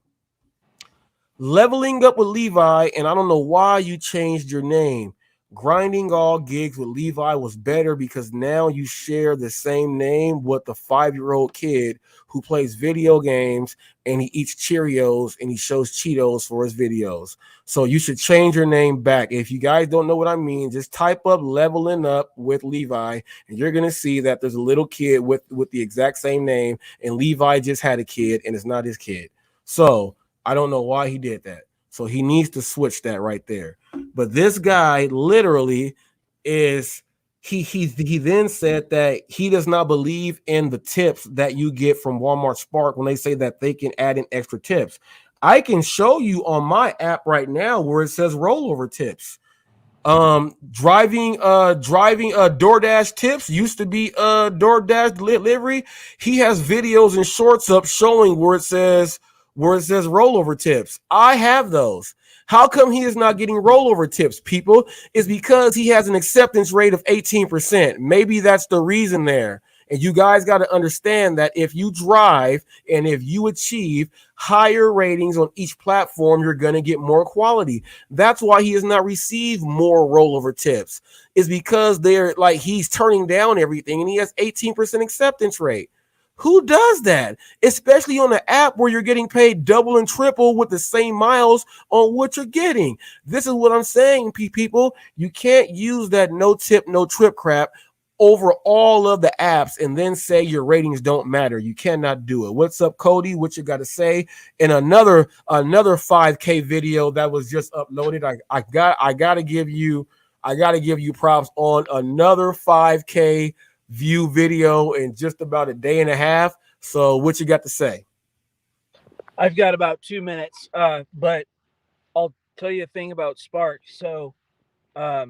Leveling up with Levi, and I don't know why you changed your name. Grinding all gigs with Levi was better because now you share the same name with the 5-year-old kid who plays video games and he eats Cheerios and he shows Cheetos for his videos. So you should change your name back. If you guys don't know what I mean, just type up leveling up with Levi and you're going to see that there's a little kid with the exact same name, and Levi just had a kid and it's not his kid. So I don't know why he did that. So he needs to switch that right there. But this guy literally is he then said that he does not believe in the tips that you get from Walmart Spark when they say that they can add in extra tips. I can show you on my app right now where it says rollover tips. Driving DoorDash tips used to be DoorDash delivery. He has videos and shorts up showing where it says rollover tips. I have those. How come he is not getting rollover tips, people? Is because he has an acceptance rate of 18%. Maybe that's the reason there. And you guys got to understand that if you drive and if you achieve higher ratings on each platform, you're going to get more quality. That's why he has not received more rollover tips. Is because they're like he's turning down everything and he has 18% acceptance rate. Who does that? Especially on an app where you're getting paid double and triple with the same miles on what you're getting. This is what I'm saying, people. You can't use that no tip, no trip crap over all of the apps and then say your ratings don't matter. You cannot do it. What's up, Cody? What you got to say? In another 5K video that was just uploaded. I gotta give you props on another 5K view video in just about a day and a half. So what you got to say? I've got about 2 minutes, but I'll tell you a thing about Spark. So for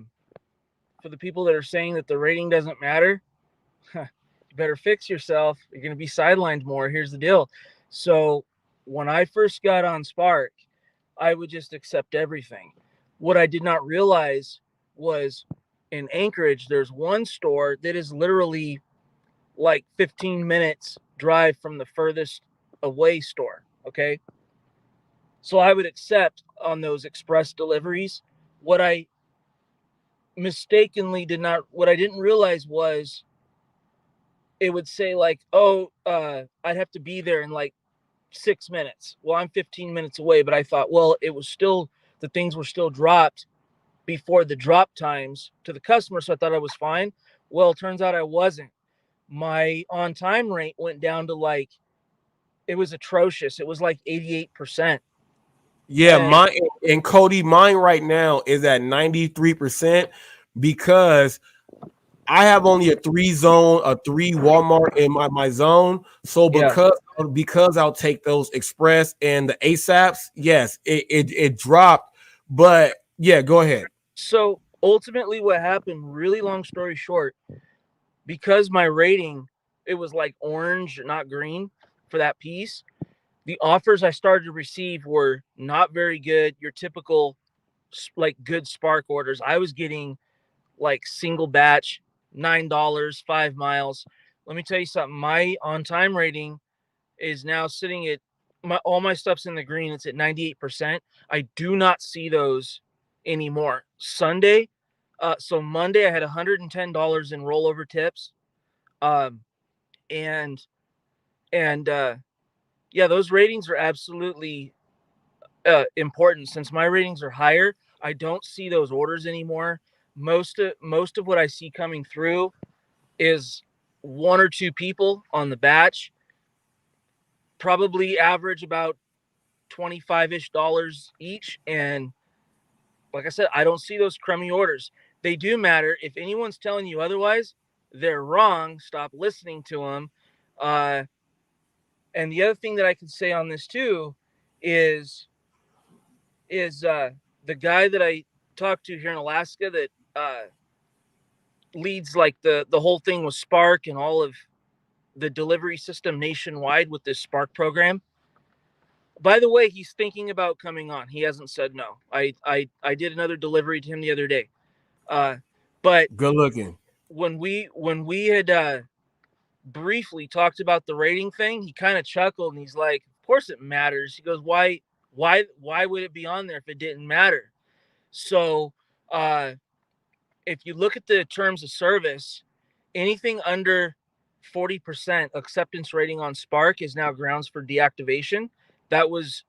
the people that are saying that the rating doesn't matter, you better fix yourself. You're going to be sidelined more. Here's the deal. So when I first got on Spark, I would just accept everything. What I did not realize was in Anchorage, there's one store that is literally like 15 minutes drive from the furthest away store. Okay. So I would accept on those express deliveries. What I what I didn't realize was it would say like, oh, I'd have to be there in like 6 minutes. Well, I'm 15 minutes away, but I thought, well, it was still, the things were still dropped before the drop times to the customer. So I thought I was fine. Well, it turns out I wasn't. My on time rate went down to like, it was atrocious. It was like 88%. Yeah, And mine and Cody, mine right now is at 93% because I have only a 3 Walmart in my zone. So yeah. because I'll take those express and the ASAPs, yes, it dropped. But yeah, go ahead. So ultimately, what happened, really long story short, because my rating, it was like orange, not green for that piece. The offers I started to receive were not very good. Your typical, like, good Spark orders. I was getting like single batch, $9, 5 miles. Let me tell you something. My on time rating is now sitting at all my stuff's in the green. It's at 98%. I do not see those anymore. Sunday, so Monday I had $110 in rollover tips. Um, and yeah, those ratings are absolutely important. Since my ratings are higher, I don't see those orders anymore. Most of what I see coming through is one or two people on the batch, probably average about 25-ish dollars each. And like I said, I don't see those crummy orders. They do matter. If anyone's telling you otherwise, they're wrong. Stop listening to them. Uh, and the other thing that I can say on this too is is the guy that I talked to here in Alaska that leads like the whole thing with Spark and all of the delivery system nationwide with this Spark program. By the way, he's thinking about coming on. He hasn't said no. I did another delivery to him the other day. Uh, but Good looking. when we had briefly talked about the rating thing, he kind of chuckled and he's like, "Of course it matters." He goes, "Why would it be on there if it didn't matter?" So, uh, if you look at the terms of service, anything under 40% acceptance rating on Spark is now grounds for deactivation. That was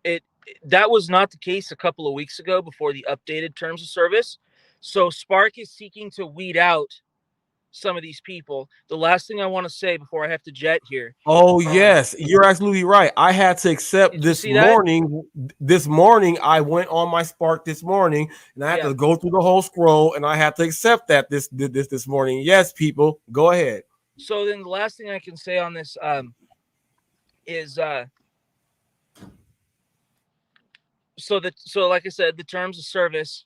it. That was not the case a couple of weeks ago before the updated terms of service. So Spark is seeking to weed out some of these people. The last thing I want to say before I have to jet here, Oh um, yes, you're absolutely right. I had to accept did you this see that? morning. This morning, I went on my Spark this morning, and I had Yeah. to go through the whole scroll, and I had to accept that this morning. Yes, people, go ahead. So then the last thing I can say on this is so like I said, the terms of service.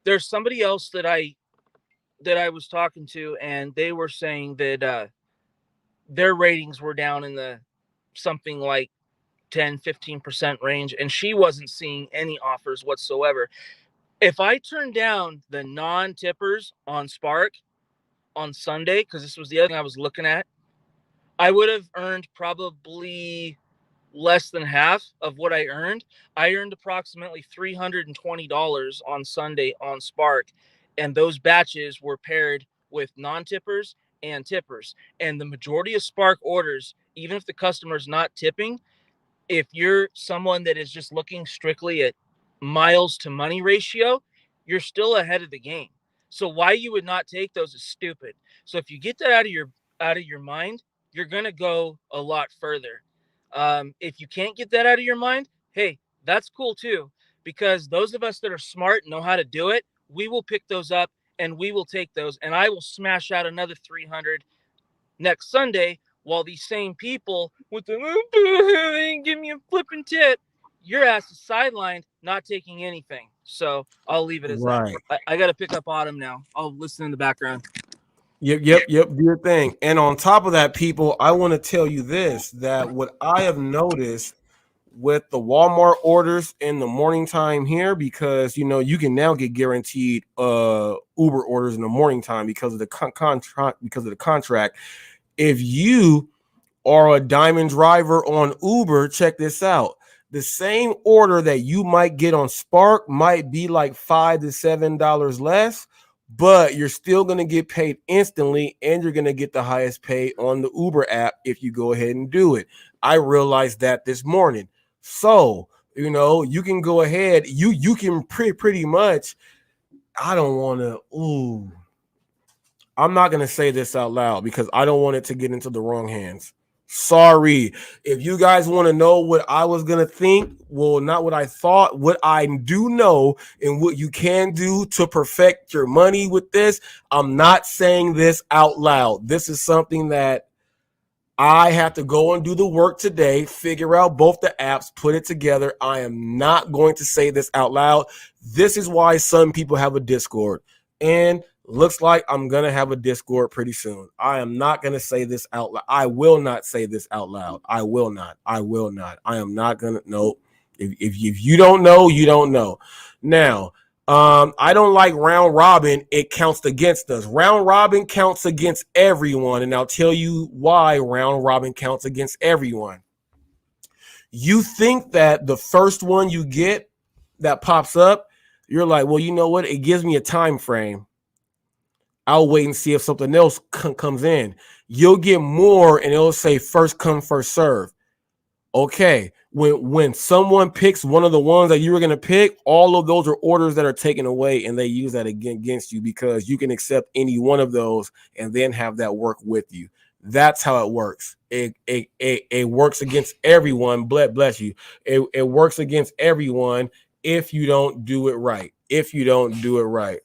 There's somebody else that I was talking to, and they were saying that their ratings were down in the something like 10-15% range, and she wasn't seeing any offers whatsoever. If I turned down the non-tippers on Spark on Sunday, because this was the other thing I was looking at, I would have earned probably less than half of what I earned. I earned approximately $320 on Sunday on Spark, and those batches were paired with non-tippers and tippers. And the majority of Spark orders, even if the customer's not tipping, if you're someone that is just looking strictly at miles to money ratio, you're still ahead of the game. So why you would not take those is stupid. So if you get that out of your mind, you're gonna go a lot further. If you can't get that out of your mind, hey, that's cool too, because those of us that are smart and know how to do it, we will pick those up and we will take those, and I will smash out another 300 next Sunday, while these same people with the give me a flipping tip, your ass is sidelined, not taking anything. So I'll leave it as that. Right. I got to pick up Autumn now. I'll listen in the background. Yep. Do your thing. And on top of that, people, I want to tell you this: that what I have noticed with the Walmart orders in the morning time here, because you can now get guaranteed Uber orders in the morning time because of the contract. Because of the contract, if you are a diamond driver on Uber, check this out. The same order that you might get on Spark might be like $5 to $7 less, but you're still going to get paid instantly, and you're going to get the highest pay on the Uber app if you go ahead and do it. I realized that this morning. So, you can go ahead. You can pretty much. I don't want to. Ooh, I'm not going to say this out loud because I don't want it to get into the wrong hands. Sorry. If you guys want to know what I was going to think, well, not what I thought, what I do know and what you can do to perfect your money with this, I'm not saying this out loud. This is something that I have to go and do the work today, figure out both the apps, put it together. I am not going to say this out loud. This is why some people have a Discord. And looks like I'm going to have a Discord pretty soon. I am not going to say this out loud. I will not say this out loud. I will not. I will not. I am not going to. No. If you don't know, you don't know. Now, I don't like round robin. It counts against us. Round robin counts against everyone. And I'll tell you why round robin counts against everyone. You think that the first one you get that pops up, you're like, well, you know what? It gives me a time frame. I'll wait and see if something else comes in. You'll get more and it'll say first come, first serve. Okay, when someone picks one of the ones that you were gonna pick, all of those are orders that are taken away, and they use that against you because you can accept any one of those and then have that work with you. That's how it works. It works against everyone. Bless you. It works against everyone if you don't do it right. If you don't do it right.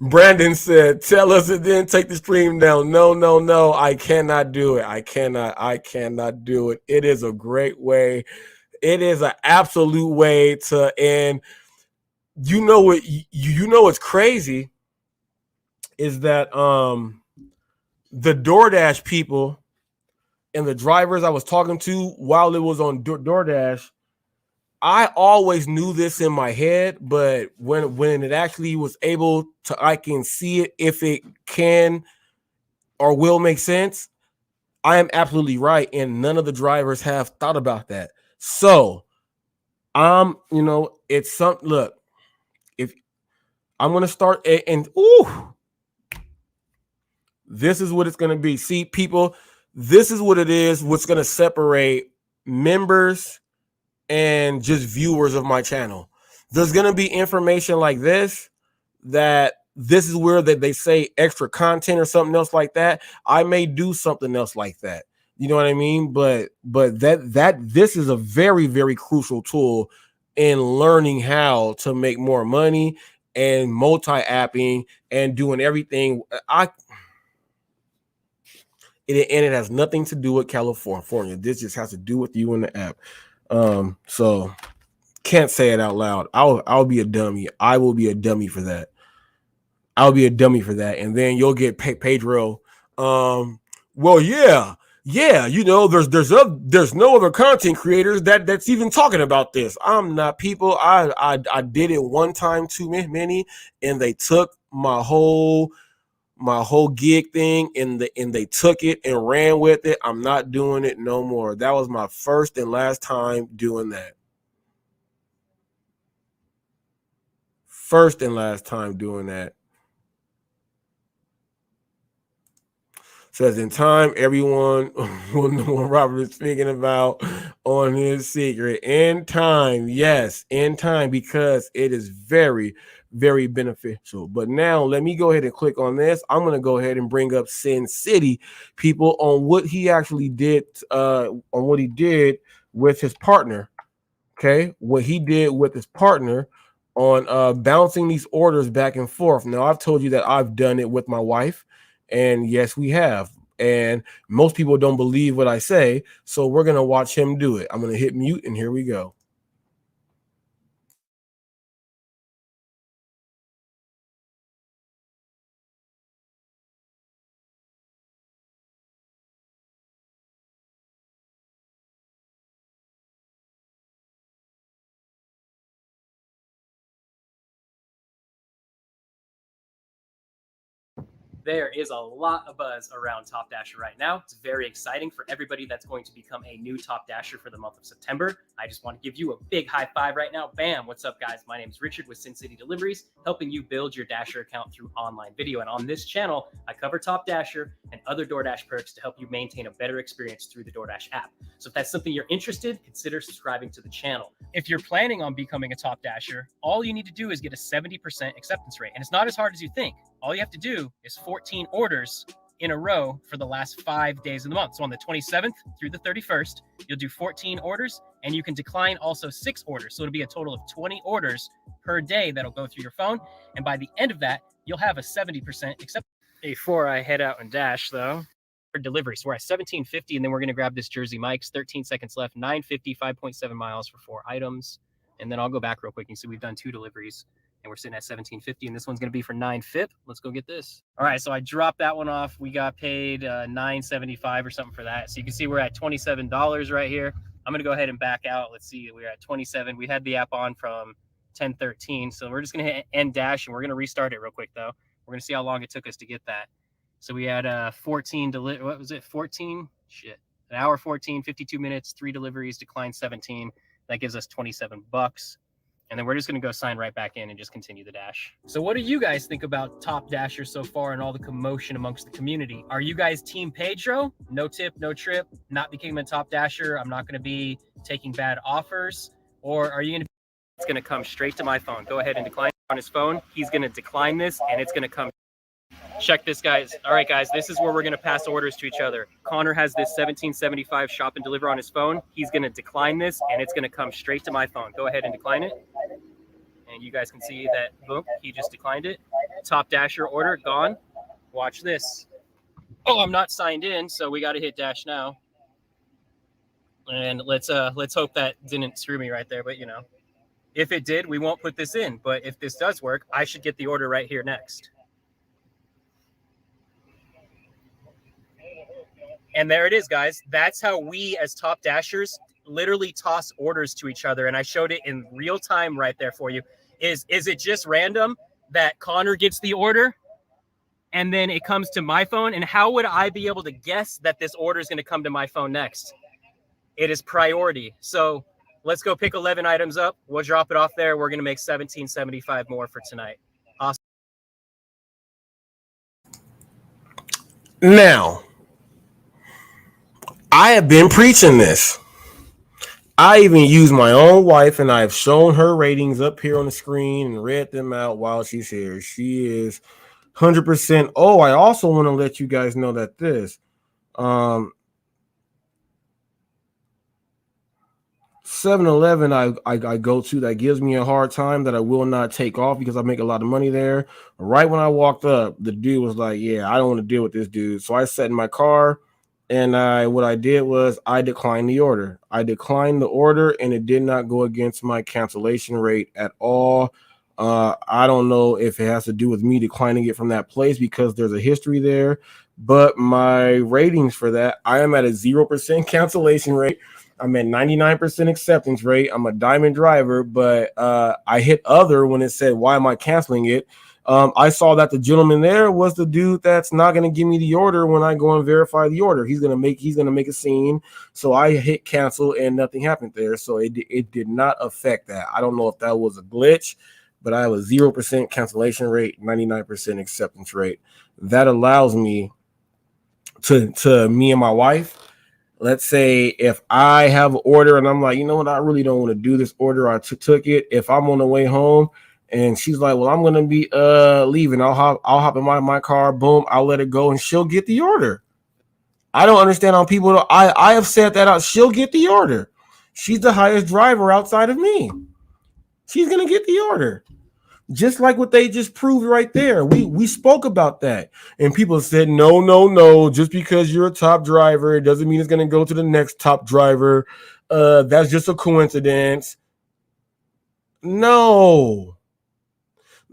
Brandon said, "Tell us and then take the stream down." No, no, no. I cannot do it. I cannot do it. It is a great way. It is an absolute way to end. You know what? You know what's crazy is that the DoorDash people and the drivers I was talking to while it was on DoorDash. I always knew this in my head, but when it actually was able to, I can see it if it can or will make sense. I am absolutely right, and none of the drivers have thought about that. So, it's something. Look, if I'm gonna start, and ooh, this is what it's gonna be. See, people, this is what it is. What's gonna separate members and just viewers of my channel? There's gonna be information like this is where that they say extra content or something else like that. I may do something else like that. You know what I mean? But that this is a very, very crucial tool in learning how to make more money and multi-apping and doing everything. It has nothing to do with California. This just has to do with you in the app. So can't say it out loud. I'll be a dummy. I will be a dummy for that. I'll be a dummy for that, and then you'll get Pedro. Well, yeah. There's no other content creators that's even talking about this. I'm not people. I did it one time too many, and they took my whole gig thing and they took it and ran with it. I'm not doing it no more. That was my first and last time doing that. First and last time doing that. Says in time, everyone will know what Robert is speaking about on his secret. In time, yes, in time, because it is very, very beneficial. But now let me go ahead and click on this. I'm going to go ahead and bring up Sin City, people, on what he actually did, with his partner. Okay, what he did with his partner on bouncing these orders back and forth. Now, I've told you that I've done it with my wife, and yes, we have. And most people don't believe what I say, so we're gonna watch him do it. I'm gonna hit mute, and here we go. There is a lot of buzz around Top Dasher right now. It's very exciting for everybody that's going to become a new Top Dasher for the month of September. I just want to give you a big high five right now. Bam! What's up, guys? My name is Richard with Sin City Deliveries, helping you build your Dasher account through online video. And on this channel, I cover Top Dasher and other DoorDash perks to help you maintain a better experience through the DoorDash app. So if that's something you're interested, consider subscribing to the channel. If you're planning on becoming a Top Dasher, all you need to do is get a 70% acceptance rate. And it's not as hard as you think. All you have to do is 14 orders in a row for the last 5 days of the month. So on the 27th through the 31st, you'll do 14 orders, and you can decline also 6 orders. So it'll be a total of 20 orders per day that'll go through your phone. And by the end of that, you'll have a 70% acceptance. Before I head out and dash, though, for delivery, so we're at 1750, and then we're going to grab this Jersey Mike's. 13 seconds left, 950, 5.7 miles for 4 items. And then I'll go back real quick. You see we've done 2 deliveries. And we're sitting at 1750, and this one's going to be for 950. Let's go get this. All right, so I dropped that one off. We got paid $9.75 or something for that. So you can see we're at $27 right here. I'm going to go ahead and back out. Let's see, we're at 27. We had the app on from 10:13, so we're just going to hit end dash, and we're going to restart it real quick, though. We're going to see how long it took us to get that. So we had 14 what was it? 14? Shit. An hour 14, 52 minutes, 3 deliveries, declined 17. That gives us $27. And then we're just going to go sign right back in and just continue the dash. So what do you guys think about Top Dashers so far and all the commotion amongst the community? Are you guys Team Pedro? No tip, no trip, not becoming a Top Dasher. I'm not going to be taking bad offers. Or are you going to it's going to come straight to my phone. Go ahead and decline on his phone. He's going to decline this and it's going to come. Check this, guys. All right, guys, this is where we're going to pass orders to each other. Connor has this 1775 shop and deliver on his phone. He's going to decline this and it's going to come straight to my phone. Go ahead and decline it. And you guys can see that, boom, he just declined it. Top Dasher order gone. Watch this. Oh, I'm not signed in, so we got to hit dash now. And let's hope that didn't screw me right there, but you know, if it did, we won't put this in. But if this does work, I should get the order right here next. And there it is, guys. That's how we as Top Dashers literally toss orders to each other. And I showed it in real time right there for you. Is it just random that Connor gets the order and then it comes to my phone? And how would I be able to guess that this order is going to come to my phone next? It is priority. So let's go pick 11 items up. We'll drop it off there. We're going to make $17.75 more for tonight. Awesome. Now, I have been preaching this. I even use my own wife, and I've shown her ratings up here on the screen and read them out while she's here. She is 100%. Oh, I also want to let you guys know that this 7-Eleven I go to that gives me a hard time that I will not take off because I make a lot of money there. Right when I walked up, the dude was like, yeah, I don't want to deal with this dude. So I sat in my car. And what I did was I declined the order. I declined the order, and it did not go against my cancellation rate at all. I don't know if it has to do with me declining it from that place because there's a history there. But my ratings for that, I am at a 0% cancellation rate. I'm at 99% acceptance rate. I'm a diamond driver, but I hit other when it said, why am I canceling it? I saw that the gentleman there was the dude that's not going to give me the order when I go and verify the order. He's going to make a scene. So I hit cancel and nothing happened there. So it did not affect that. I don't know if that was a glitch, but I have a 0% cancellation rate, 99% acceptance rate. That allows me to me and my wife. Let's say if I have an order and I'm like, you know what, I really don't want to do this order. I took it. If I'm on the way home, and she's like, well, I'm going to be leaving. I'll hop in my car. Boom. I'll let it go and she'll get the order. I don't understand how people, I have said that out. She'll get the order. She's the highest driver outside of me. She's going to get the order. Just like what they just proved right there. We spoke about that. And people said, no. Just because you're a top driver, it doesn't mean it's going to go to the next top driver. That's just a coincidence. No.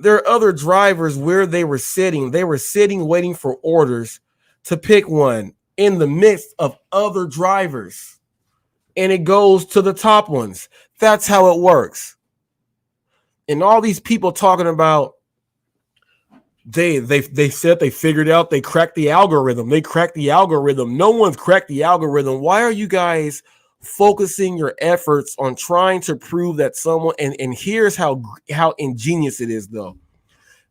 There are other drivers where they were sitting waiting for orders to pick one in the midst of other drivers. And it goes to the top ones. That's how it works. And all these people talking about they said they figured out, they cracked the algorithm. They cracked the algorithm. No one's cracked the algorithm. Why are you guys focusing your efforts on trying to prove that someone, and here's how ingenious it is though.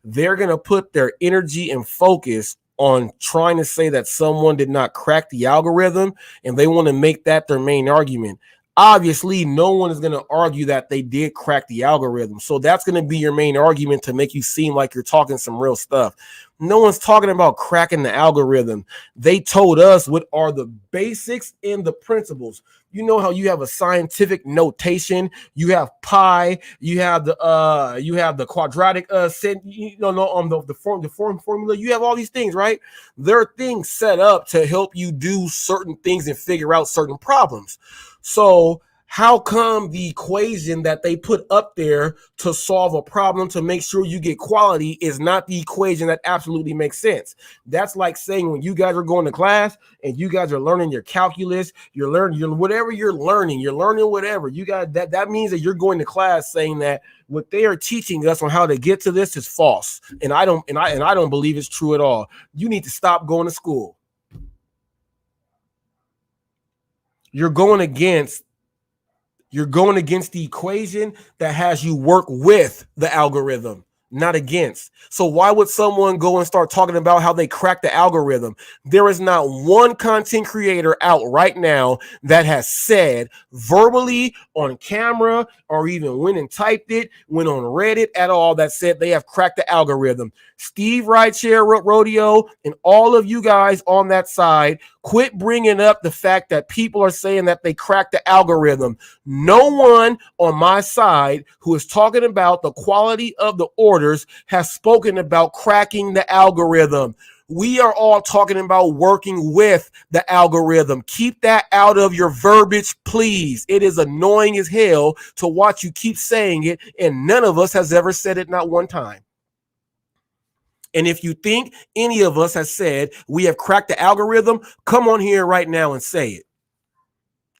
They're going to put their energy and focus on trying to say that someone did not crack the algorithm, and they want to make that their main argument. Obviously, no one is going to argue that they did crack the algorithm. So that's going to be your main argument to make you seem like you're talking some real stuff. No one's talking about cracking the algorithm. They told us what are the basics and the principles. You know how you have a scientific notation, you have pi, you have the quadratic the form formula. You have all these things, right? There are things set up to help you do certain things and figure out certain problems. So how come the equation that they put up there to solve a problem to make sure you get quality is not the equation that absolutely makes sense? That's like saying when you guys are going to class and you guys are learning your calculus, you're learning whatever you're learning whatever. You got that means that you're going to class saying that what they are teaching us on how to get to this is false. And I don't believe it's true at all. You need to stop going to school. You're going against You're going against the equation that has you work with the algorithm, not against. So why would someone go and start talking about how they crack the algorithm? There is not one content creator out right now that has said verbally on camera or even went and typed it, went on Reddit at all, that said they have cracked the algorithm. Steve Rideshare Rodeo and all of you guys on that side, quit bringing up the fact that people are saying that they cracked the algorithm. No one on my side who is talking about the quality of the orders has spoken about cracking the algorithm. We are all talking about working with the algorithm. Keep that out of your verbiage, please. It is annoying as hell to watch you keep saying it, and none of us has ever said it, not one time. And if you think any of us has said we have cracked the algorithm, come on here right now and say it.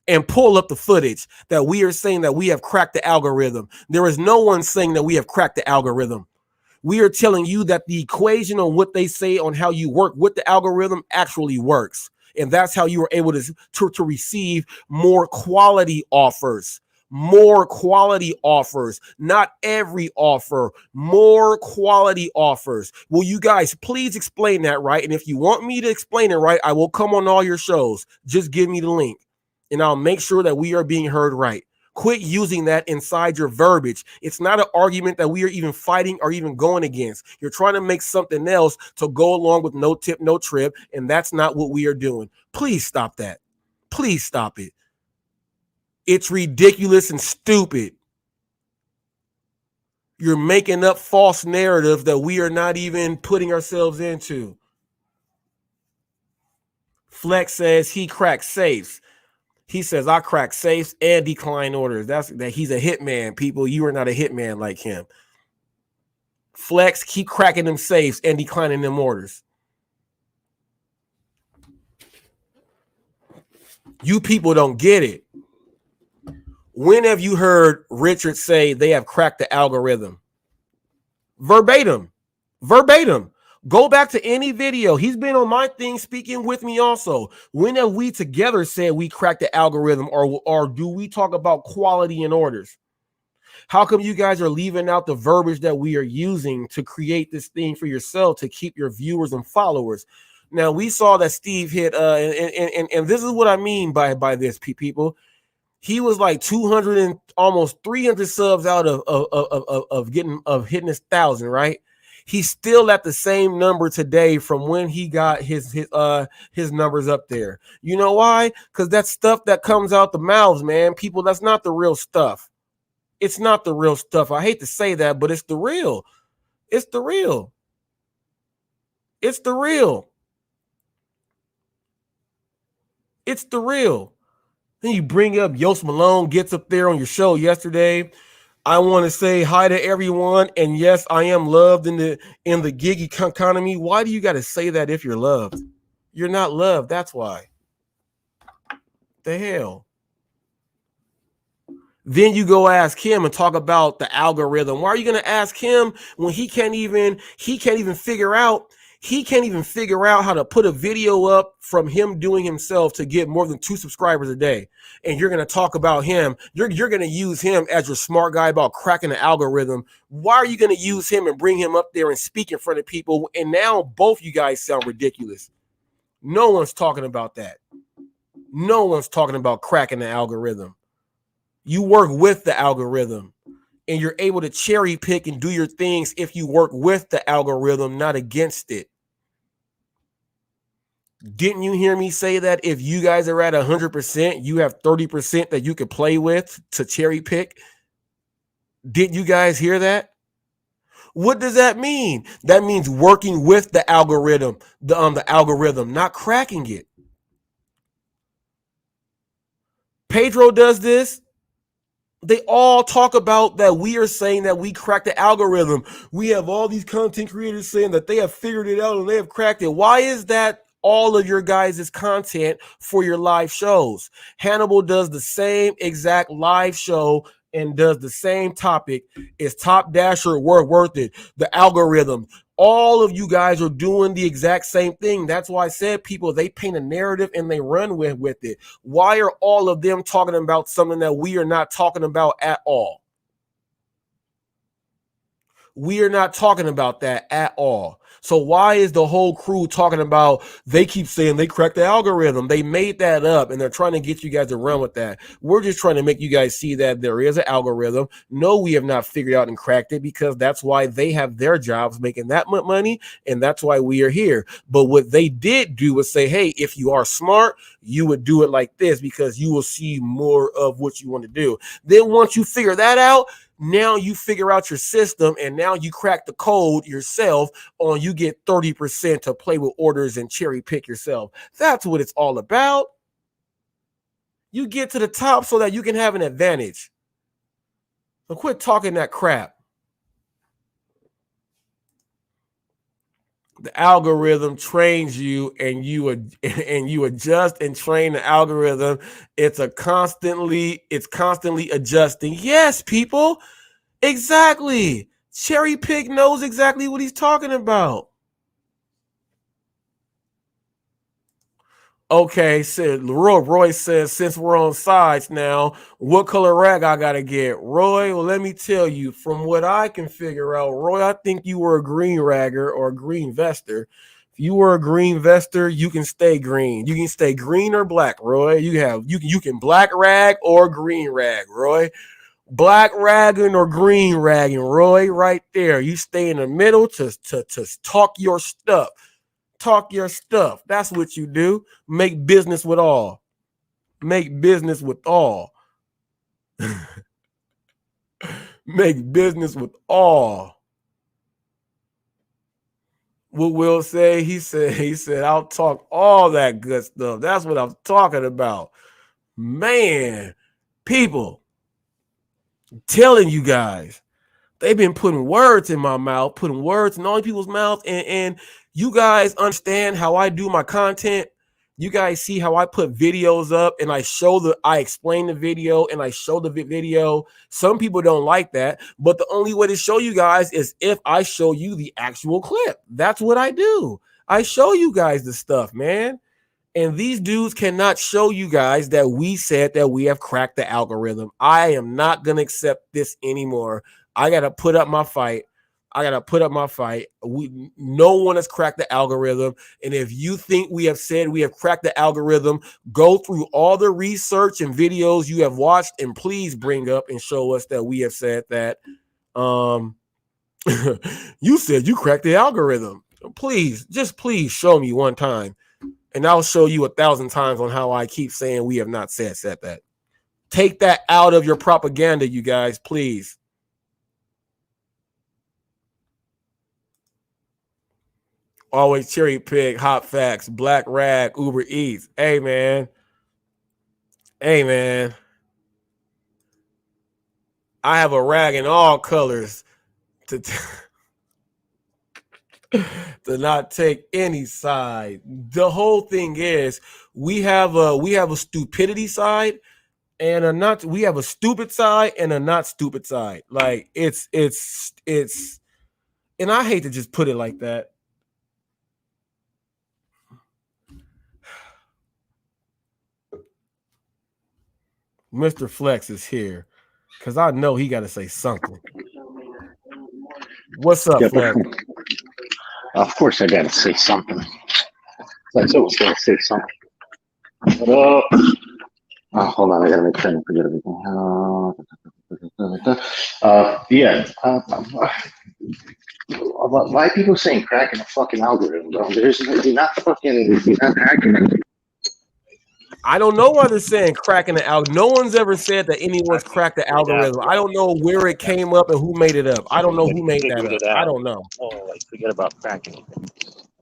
And pull up the footage that we are saying that we have cracked the algorithm. There is no one saying that we have cracked the algorithm. We are telling you that the equation on what they say on how you work with the algorithm actually works. And that's how you are able to receive more quality offers. More quality offers, not every offer, more quality offers. Will you guys please explain that right? And if you want me to explain it right, I will come on all your shows. Just give me the link and I'll make sure that we are being heard right. Quit using that inside your verbiage. It's not an argument that we are even fighting or even going against. You're trying to make something else to go along with no tip, no trip, and that's not what we are doing. Please stop that. Please stop it. It's ridiculous and stupid. You're making up false narratives that we are not even putting ourselves into. Flex says he cracks safes. He says, I crack safes and decline orders. That he's a hitman, people. You are not a hitman like him. Flex, keep cracking them safes and declining them orders. You people don't get it. When have you heard Richard say they have cracked the algorithm? Verbatim. Verbatim. Go back to any video. He's been on my thing speaking with me also. When have we together said we cracked the algorithm, or do we talk about quality and orders? How come you guys are leaving out the verbiage that we are using to create this thing for yourself to keep your viewers and followers? Now, we saw that Steve hit, and this is what I mean by this, people. He was like 200 and almost 300 subs out of hitting 1,000, right? He's still at the same number today from when he got his numbers up there. You know why? Because that's stuff that comes out the mouths, man. People, that's not the real stuff. It's not the real stuff. I hate to say that, but it's the real. It's the real. It's the real. It's the real. Then you bring up Yost Malone gets up there on your show yesterday. I want to say hi to everyone, and yes, I am loved in the gig economy. Why do you got to say that if you're loved? You're not loved. That's why. The hell. Then you go ask him and talk about the algorithm. Why are you going to ask him when he can't even figure out how to put a video up from him doing himself to get more than 2 subscribers a day? And you're going to talk about him. You're going to use him as your smart guy about cracking the algorithm. Why are you going to use him and bring him up there and speak in front of people? And now both you guys sound ridiculous. No one's talking about that. No one's talking about cracking the algorithm. You work with the algorithm, and you're able to cherry pick and do your things if you work with the algorithm, not against it. Didn't you hear me say that if you guys are at 100%, you have 30% that you could play with to cherry pick? Did you guys hear that? What does that mean? That means working with the algorithm, the algorithm, not cracking it. Pedro does this. They all talk about that we are saying that we cracked the algorithm. We have all these content creators saying that they have figured it out and they have cracked it. Why is that all of your guys' content for your live shows? Hannibal does the same exact live show and does the same topic. Is Top Dasher worth it? The algorithm. All of you guys are doing the exact same thing. That's why I said, people, they paint a narrative and they run with it. Why are all of them talking about something that we are not talking about at all? We are not talking about that at all. So why is the whole crew talking about, they keep saying they cracked the algorithm? They made that up and they're trying to get you guys to run with that. We're just trying to make you guys see that there is an algorithm. No, we have not figured out and cracked it, because that's why they have their jobs making that much money, and that's why we are here. But what they did do was say, hey, if you are smart, you would do it like this, because you will see more of what you want to do. Then once you figure that out, now you figure out your system, and now you crack the code yourself on, you get 30% to play with orders and cherry pick yourself. That's what it's all about. You get to the top so that you can have an advantage. So quit talking that crap. The algorithm trains you, and you adjust and train the algorithm. It's constantly adjusting. Yes, people. Exactly. Cherry Pick knows exactly what he's talking about. Okay, said Roy says, since we're on sides now, what color rag I gotta get? Roy, well, let me tell you, from what I can figure out, Roy, I think you were a green ragger or a green vester. If you were a green vester, you can stay green. You can stay green or black, Roy. You can black rag or green rag, Roy. Black ragging or green ragging, Roy, right there. You stay in the middle to talk your stuff. Talk your stuff. That's what you do. Make business with all. Make business with all. Make business with all. What Will say? He said, I'll talk all that good stuff. That's what I'm talking about. Man, people, I'm telling you guys, they've been putting words in my mouth, putting words in all people's mouths, and you guys understand how I do my content. You guys see how I put videos up and I explain the video and I show the video. Some people don't like that, but the only way to show you guys is if I show you the actual clip. That's what I do. I show you guys the stuff, man. And these dudes cannot show you guys that we said that we have cracked the algorithm. I am not going to accept this anymore. I got to put up my fight. No one has cracked the algorithm. And if you think we have said we have cracked the algorithm, go through all the research and videos you have watched and please bring up and show us that we have said that. You said you cracked the algorithm. Please show me one time. And I'll show you 1,000 times on how I keep saying we have not said that. Take that out of your propaganda, you guys, please. Always cherry pick, hot facts, black rag, Uber Eats. Hey, man. I have a rag in all colors to not take any side. The whole thing is we have a stupidity side and we have a stupid side and a not stupid side. Like it's and I hate to just put it like that. Mr. Flex is here because I know he got to say something. What's up, Flex? Of course, I got to say something. Flex always got to say something. But, hold on, I got to make sure I don't forget everything. Why are people saying cracking a fucking algorithm, bro? You're not hacking it. I don't know why they're saying cracking the algorithm. No one's ever said that anyone's cracked the algorithm. I don't know where it came up and who made it up. I don't know who made that up. I don't know. Oh, like forget about cracking things.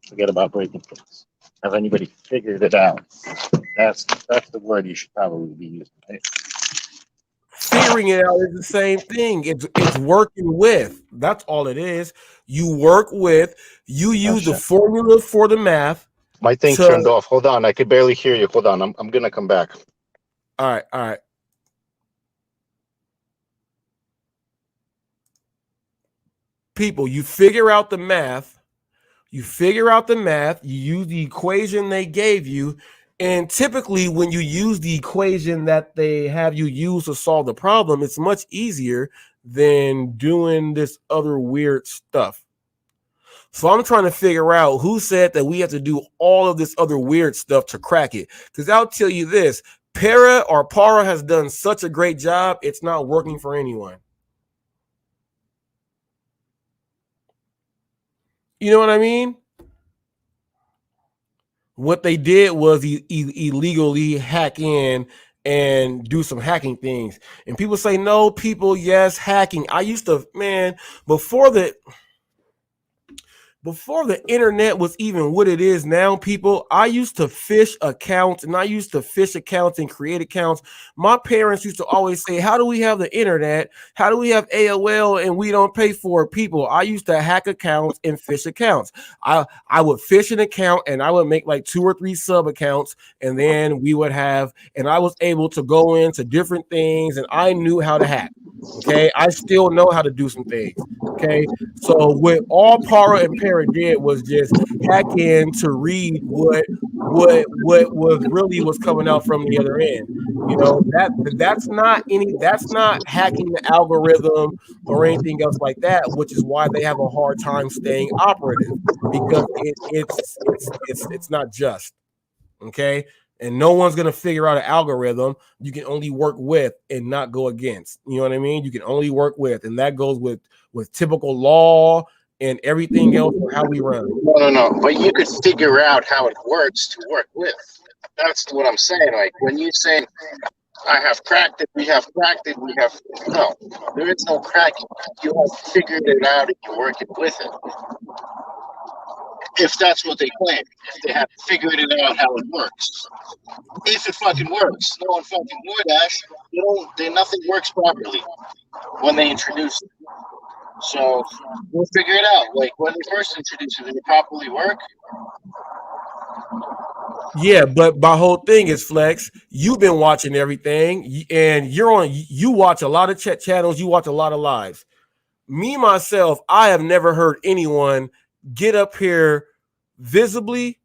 Forget about breaking things. Has anybody figured it out? That's the word you should probably be using. Right? Figuring it out is the same thing. It's working with. That's all it is. You work with. You use the formula for the math. My thing turned off. Hold on, I could barely hear you. Hold on, I'm gonna come back. All right. people, you figure out the math. You figure out the math. You use the equation they gave you. And typically, when you use the equation that they have you use to solve the problem, it's much easier than doing this other weird stuff. So I'm trying to figure out who said that we have to do all of this other weird stuff to crack it. Because I'll tell you this, Para has done such a great job, it's not working for anyone. You know what I mean? What they did was illegally hack in and do some hacking things. And people say, no, people, yes, hacking. I used to, man, before the internet was even what it is now, people, I used to fish accounts and create accounts. My parents used to always say, how do we have the internet? How do we have AOL and we don't pay for it? People, I used to hack accounts and fish accounts. I would fish an account and I would make like 2 or 3 sub accounts, and then and I was able to go into different things, and I knew how to hack. Okay, I still know how to do some things. Okay, so what all Para and Para did was just hack in to read what was coming out from the other end. You know, that's not hacking the algorithm or anything else like that, which is why they have a hard time staying operative, because it's not just. Okay. And no one's going to figure out an algorithm you can only work with and not go against. You know what I mean? You can only work with, and that goes with typical law and everything else for how we run. No. But you could figure out how it works to work with. That's what I'm saying. Like when you say, I have cracked it, we have cracked it, no, there is no cracking. You have figured it out and you're working with it. If that's what they claim, if they have figured it out how it works. If it fucking works, no one fucking DoorDash, nothing works properly when they introduce it. So we'll figure it out. Like when they first introduced it, did it properly work? Yeah, but my whole thing is, Flex, you've been watching everything, and you watch a lot of chat channels, you watch a lot of lives. Me, myself, I have never heard anyone get up here visibly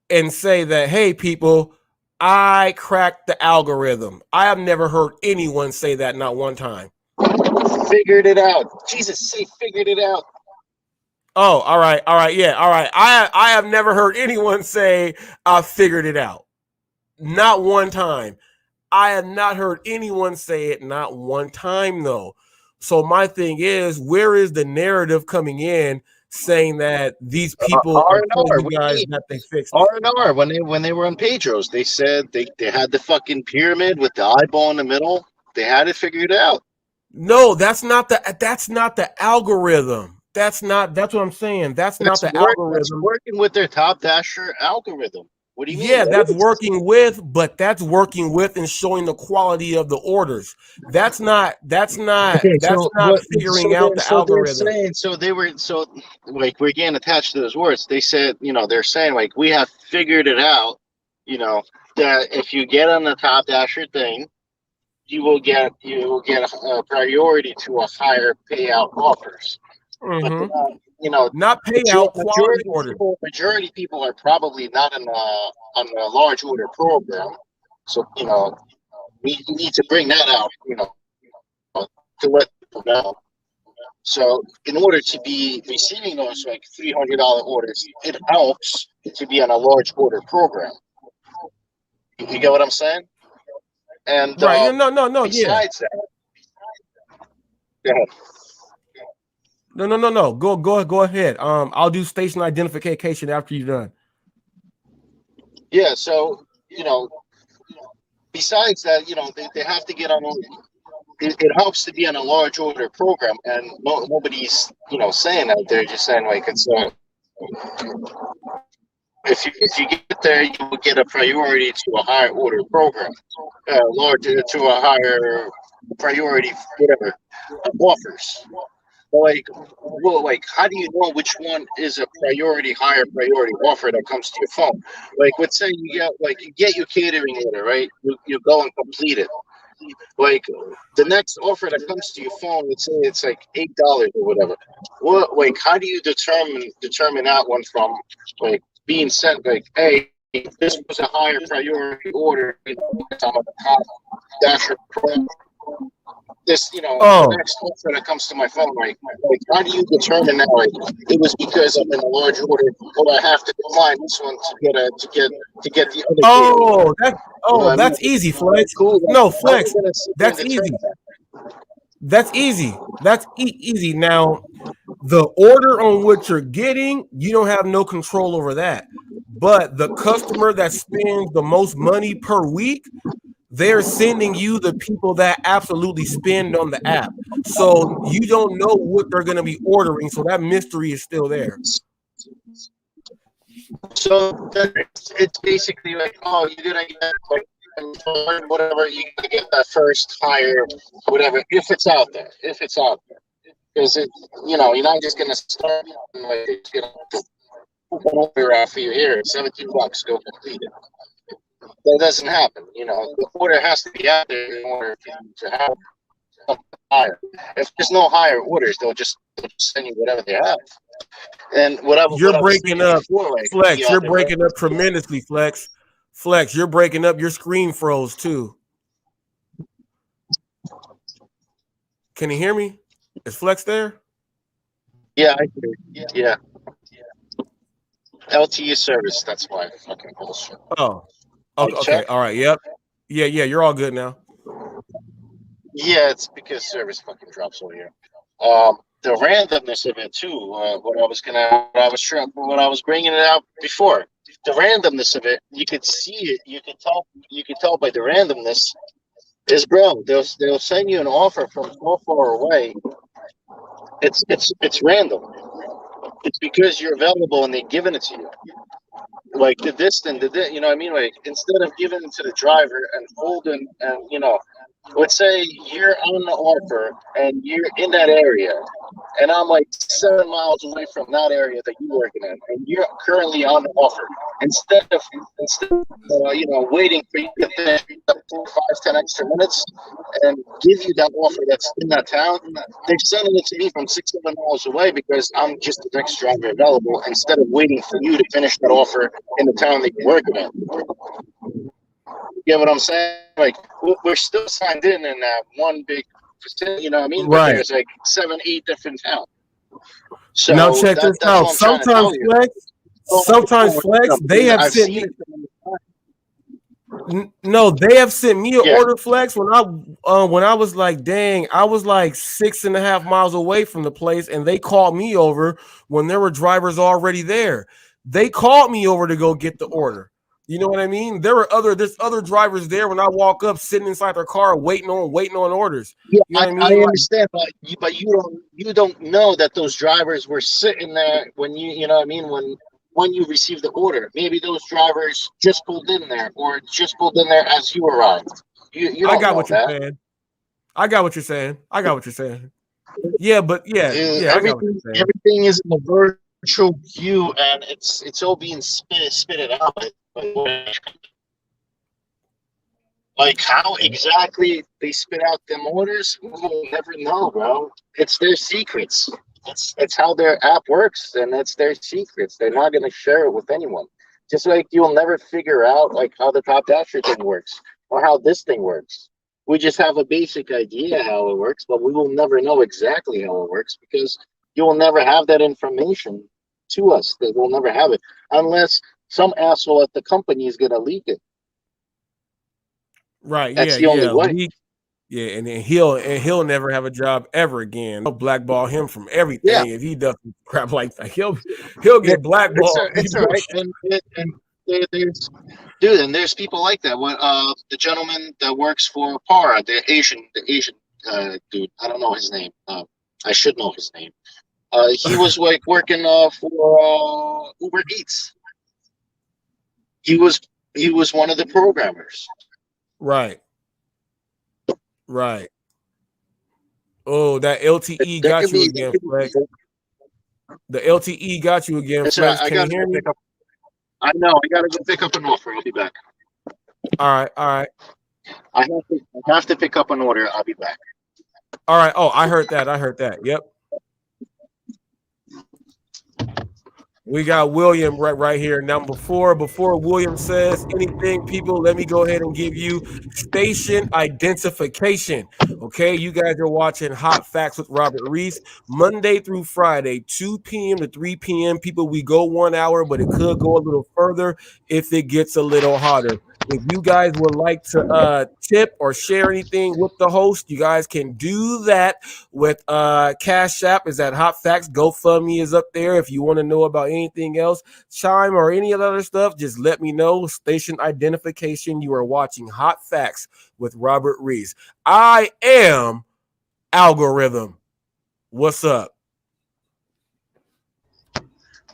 and say that, hey, people, I cracked the algorithm. I have never heard anyone say that, not one time. Figured it out. Jesus, say figured it out. Oh, all right, yeah, all right. I have never heard anyone say I figured it out. Not one time. I have not heard anyone say it, not one time, though. So my thing is, where is the narrative coming in saying that these people are telling you guys that they fixed it? R&R, when they were on Pedro's, they said they had the fucking pyramid with the eyeball in the middle. They had it figured out. No, that's not the algorithm. That's what I'm saying. That's not the algorithm. That's working with their Top Dasher algorithm. What do you mean? Yeah, that's working with and showing the quality of the orders. That's not figuring out the algorithm. Like we're getting attached to those words. They said, they're saying like we have figured it out, that if you get on the Top Dasher thing, you will get a priority to a higher payout offers. Mm-hmm. But, not payout quality order. Majority of people are probably not on a large order program, so we need to bring that out, to let people know. So in order to be receiving those like $300 orders, it helps to be on a large order program. You get what I'm saying? And right, no. Besides that, go ahead. No. Go ahead. I'll do station identification after you're done. Yeah. So besides that, they have to get on. It helps to be on a large order program, and nobody's saying that. They're just saying like it's. If you get there, you will get a priority to a higher order program, larger to a higher priority, whatever offers. Like, how do you know which one is a higher priority offer that comes to your phone? Like, let's say you get your catering order, right? You go and complete it. like the next offer that comes to your phone, let's say it's like $8 or whatever. What, like, how do you determine that one from like being sent? Like, hey, this was a higher priority order. You know, I'm a top dasher pro. This, you know, Oh, the next offer that comes to my phone, like how do you determine that? Like, it was because I'm in a large order, or I have to decline this one to get the other deal. You know what I mean? that's easy, Flex. Cool. Like, No, how are you Flex. gonna sit there and That's easy. determine that? That's easy. That's easy. Now, the order on what you're getting, you don't have no control over that. But the customer that spends the most money per week, they're sending you the people that absolutely spend on the app. So you don't know what they're going to be ordering. So that mystery is still there. So it's basically like, oh, you're gonna get like whatever, you gotta get that first hire, whatever, if it's out there, because it, you know, you're not just gonna start and like it's gonna order out for you here, $17, go complete it. That doesn't happen. You know, the order has to be out there in order for you to have something higher. If there's no higher orders, they'll just send you whatever they have. And what I You're was breaking thinking up, before, like Flex. the You're other, breaking up tremendously, Flex. Flex, you're breaking up. Your screen froze too. Can you hear me? Is Flex there? yeah, I do. Yeah. LTE service, that's why. Fucking bullshit. Oh, Like, okay. check? All right. Yep. Yeah. You're all good now. Yeah, it's because service fucking drops over here. The randomness of it too. What I was bringing it out before. The randomness of it, you could see it. You could tell by the randomness. Is bro, they'll send you an offer from so far away. It's random. It's because you're available and they're giving it to you. Like you know what I mean? Like, instead of giving it to the driver and holding, and you know, let's say you're on the offer and you're in that area, and I'm like 7 miles away from that area that you're working in, and you're currently on the offer. Instead of you know, waiting for you to finish 4, 5, 10 extra minutes and give you that offer that's in that town, they're sending it to me from 6, 7 miles away because I'm just the next driver available, instead of waiting for you to finish that offer in the town that you're working in. You get what I'm saying? Like, we're still signed in that one big facility, you know what I mean? But Right. there's like 7, 8 different towns. So Now check this that's out. what I'm trying to tell you. Sometimes Flex, they have I've sent seen me. it. No, they have sent me an Yeah. order, Flex, when I was like, dang, I was like 6.5 miles away from the place, and they called me over when there were drivers already there. They called me over to go get the order. You know what I mean? There's other drivers there when I walk up, sitting inside their car, waiting on orders. Yeah, You know what I I mean? Like, understand, but you don't know that those drivers were sitting there when you know what I mean, when you received the order. Maybe those drivers just pulled in there, or just pulled in there as you arrived. You I don't got know what you're that. saying. I got what you're saying. Yeah, but yeah, I got what you're saying. Everything is in the virtual queue, and it's all being spit out. Like, how exactly they spit out them orders, we'll never know, bro. It's their secrets. It's how their app works, and it's their secrets. They're not gonna share it with anyone. Just like you'll never figure out like how the Top Dasher thing works or how this thing works. We just have a basic idea how it works, but we will never know exactly how it works because you will never have that information to us. They will never have it unless some asshole at the company is gonna leak it. Right? That's the only way. Yeah, and then he'll never have a job ever again. They'll blackball him from everything if he does crap like that. He'll get blackballed. It's all right. And there's people like that. When the gentleman that works for Para, the Asian dude, I don't know his name. I should know his name. He was like working for Uber Eats. He was one of the programmers. Right. Oh, that LTE got you again, Flex. The LTE got you again, Flex. Can you hear me? I know. I gotta go pick up an offer. I'll be back. All right. I have to pick up an order. I'll be back. All right. Oh, I heard that. I heard that. Yep. We got William right here. Now, before William says anything, people, let me go ahead and give you station identification. Okay, you guys are watching Hot Facts with Robert Reese, Monday through Friday, 2 p.m. to 3 p.m. People, we go 1 hour, but it could go a little further if it gets a little hotter. If you guys would like to tip or share anything with the host, you guys can do that with CashApp is at Hot Facts. GoFundMe is up there. If you want to know about anything else, Chime or any other stuff, just let me know. Station identification. You are watching Hot Facts with Robert Reese. I am Algorithm. What's up?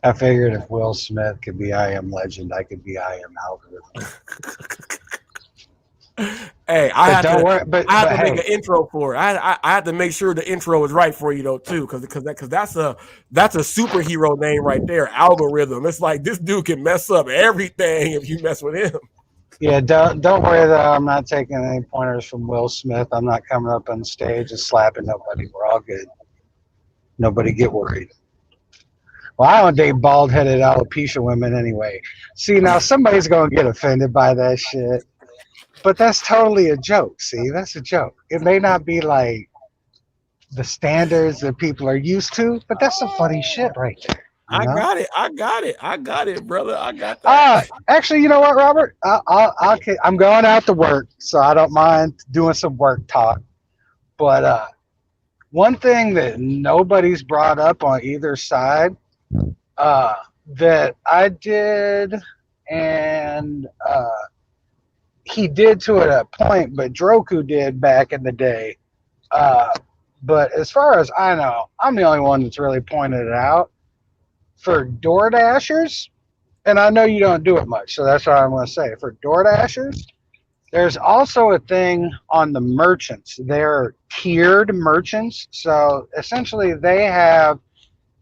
I figured if Will Smith could be I Am Legend, I could be I Am Algorithm. Hey, I had to hey, make an intro for it. I had to make sure the intro was right for you though too, because that's a superhero name right there, Algorithm. It's like this dude can mess up everything if you mess with him. Yeah, don't worry though. I'm not taking any pointers from Will Smith. I'm not coming up on stage and slapping nobody. We're all good. Nobody get worried. Well, I don't date bald-headed alopecia women anyway. See, now somebody's gonna get offended by that shit. But that's totally a joke, see? That's a joke. It may not be like the standards that people are used to, but that's some funny shit right there. I got it, brother. I got that. Actually, you know what, Robert? I'm going out to work, so I don't mind doing some work talk. But one thing that nobody's brought up on either side that I did and he did to it at a point, but Droku did back in the day. But as far as I know, I'm the only one that's really pointed it out. For DoorDashers, and I know you don't do it much, so that's what I'm going to say. For DoorDashers, there's also a thing on the merchants. They're tiered merchants. So essentially they have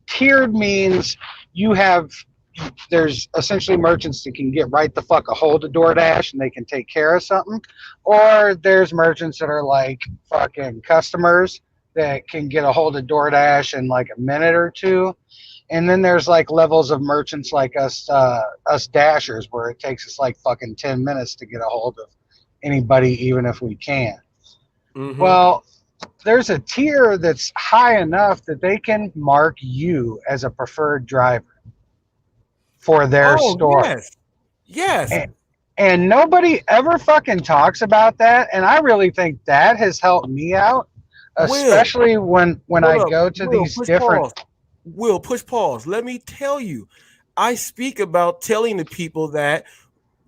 tiered means there's essentially merchants that can get right the fuck a hold of DoorDash and they can take care of something. Or there's merchants that are like fucking customers that can get a hold of DoorDash in like a minute or two. And then there's like levels of merchants like us dashers where it takes us like fucking 10 minutes to get a hold of anybody, even if we can. Mm-hmm. Well, there's a tier that's high enough that they can mark you as a preferred driver for their store. Yes. And nobody ever fucking talks about that. And I really think that has helped me out, especially when I go to these different... Will, push pause. Let me tell you, I speak about telling the people that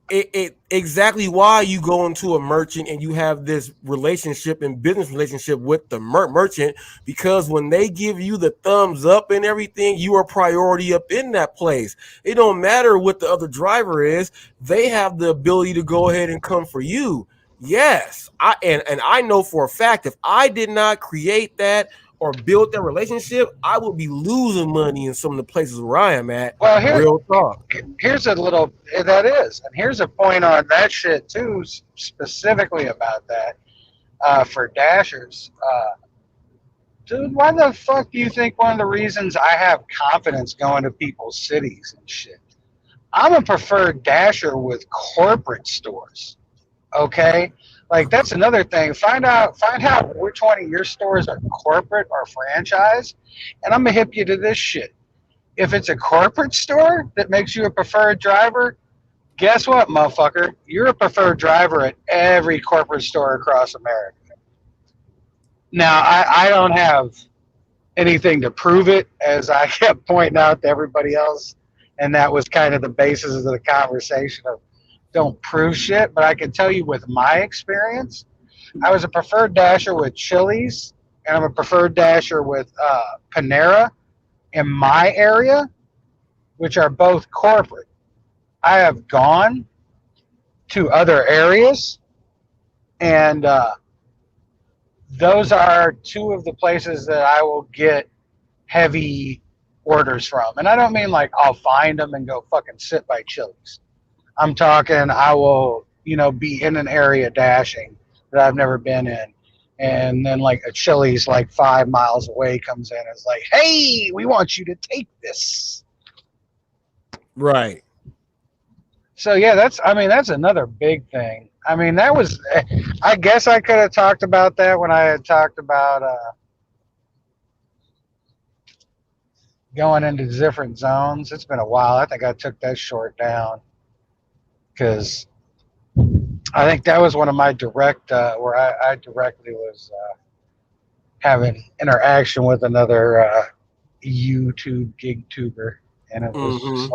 it exactly why you go into a merchant and you have this relationship and business relationship with the merchant, because when they give you the thumbs up and everything, you are priority up in that place. It don't matter what the other driver is. They have the ability to go ahead and come for you. Yes. I know for a fact, if I did not create that or build that relationship, I would be losing money in some of the places where I am at. Well, real talk. Here's a little, that is, and here's a point on that shit too, specifically about that for dashers. Dude, why the fuck do you think one of the reasons I have confidence going to people's cities and shit? I'm a preferred dasher with corporate stores. Okay? Like, that's another thing. Find out which one of your stores are corporate or franchise, and I'm going to hip you to this shit. If it's a corporate store that makes you a preferred driver, guess what, motherfucker? You're a preferred driver at every corporate store across America. Now, I don't have anything to prove it, as I kept pointing out to everybody else, and that was kind of the basis of the conversation of don't prove shit, but I can tell you with my experience, I was a preferred dasher with Chili's, and I'm a preferred dasher with Panera in my area, which are both corporate. I have gone to other areas, and those are two of the places that I will get heavy orders from. And I don't mean like I'll find them and go fucking sit by Chili's. I'm talking I will be in an area dashing that I've never been in. And then like a Chili's like 5 miles away comes in and is like, hey, we want you to take this. Right. So yeah, that's another big thing. I mean, I guess I could have talked about that when I had talked about going into different zones. It's been a while. I think I took that short down because I think that was one of my direct where I directly was having interaction with another YouTube gig tuber, and it was just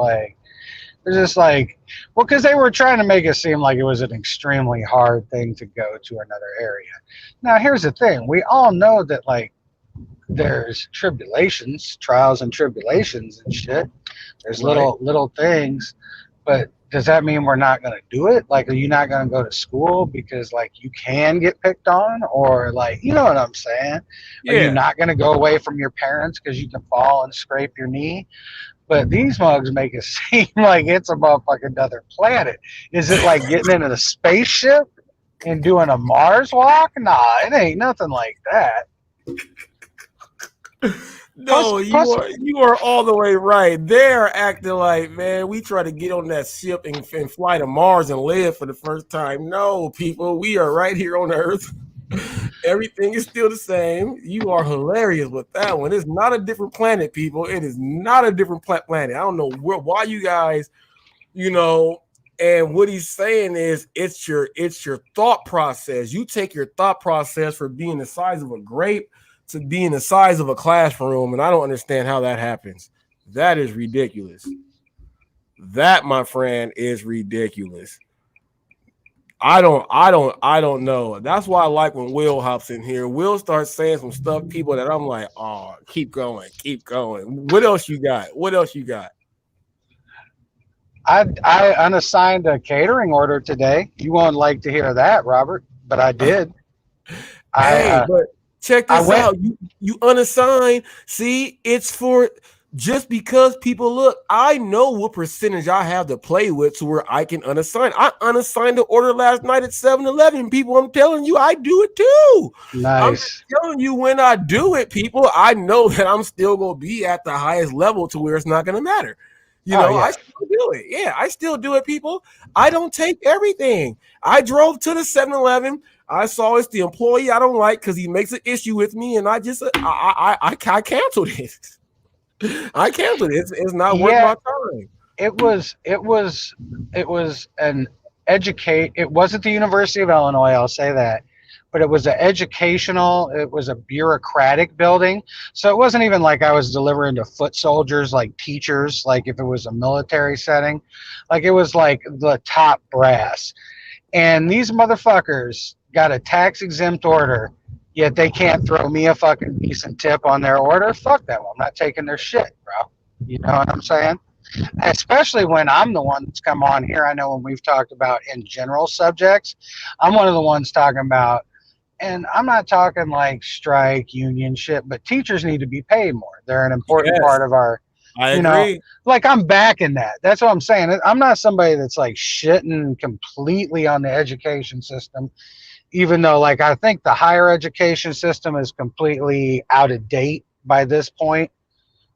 like, well, because they were trying to make it seem like it was an extremely hard thing to go to another area. Now, here's the thing: we all know that like there's tribulations, trials and tribulations and shit. There's little things, but does that mean we're not going to do it? Like, are you not going to go to school because like you can get picked on, or like, you know what I'm saying? Yeah. Are you not going to go away from your parents because you can fall and scrape your knee? But these mugs make it seem like it's a motherfucking other planet. Is it like getting into the spaceship and doing a Mars walk? Nah, it ain't nothing like that. No, you are all the way right. They're acting like, man, we try to get on that ship and fly to Mars and live for the first time. No, people, we are right here on Earth. Everything is still the same. You are hilarious with that one. It's not a different planet, people. It is not a different planet. I don't know why you guys, and what he's saying is it's your thought process. You take your thought process from being the size of a grape to being the size of a classroom, and I don't understand how that happens. That is ridiculous. That, my friend, is ridiculous. I don't know. That's why I like when Will hops in here. Will starts saying some stuff, people, that I'm like, oh, keep going. What else you got? I unassigned a catering order today. You won't like to hear that, Robert, but I did. But check this out. You unassigned. See, it's for just because people look. I know what percentage I have to play with to where I can unassign. I unassigned the order last night at 7-Eleven. People, I'm telling you, I do it too. Nice. I'm telling you, when I do it, people, I know that I'm still gonna be at the highest level to where it's not gonna matter. I still do it. Yeah, I still do it, people. I don't take everything. I drove to the 7-Eleven. I saw it's the employee I don't like because he makes an issue with me, and I just I canceled it. I canceled it. It's not worth my time. It was an educate. It wasn't the University of Illinois, I'll say that, but it was it was a bureaucratic building. So it wasn't even like I was delivering to foot soldiers, like teachers, like if it was a military setting. Like it was like the top brass. And these motherfuckers got a tax exempt order, yet they can't throw me a fucking decent tip on their order. Fuck them. I'm not taking their shit, bro. You know what I'm saying? Especially when I'm the one that's come on here. I know when we've talked about in general subjects, I'm one of the ones talking about, and I'm not talking like strike, union shit, but teachers need to be paid more. They're an important part of our, I agree. Like I'm backing that. That's what I'm saying. I'm not somebody that's like shitting completely on the education system, even though like I think the higher education system is completely out of date by this point.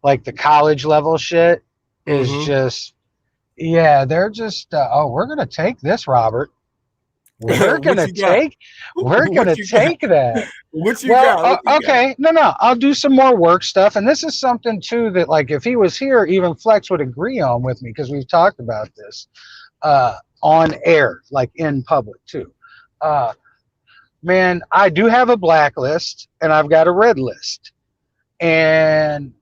Like the college level shit is just, they're just, we're going to take this, Robert. We're going to take that. What you got? Okay. No, I'll do some more work stuff. And this is something too that like, if he was here, even Flex would agree on with me, because we've talked about this on air, like in public too. Man, I do have a blacklist and I've got a red list. And,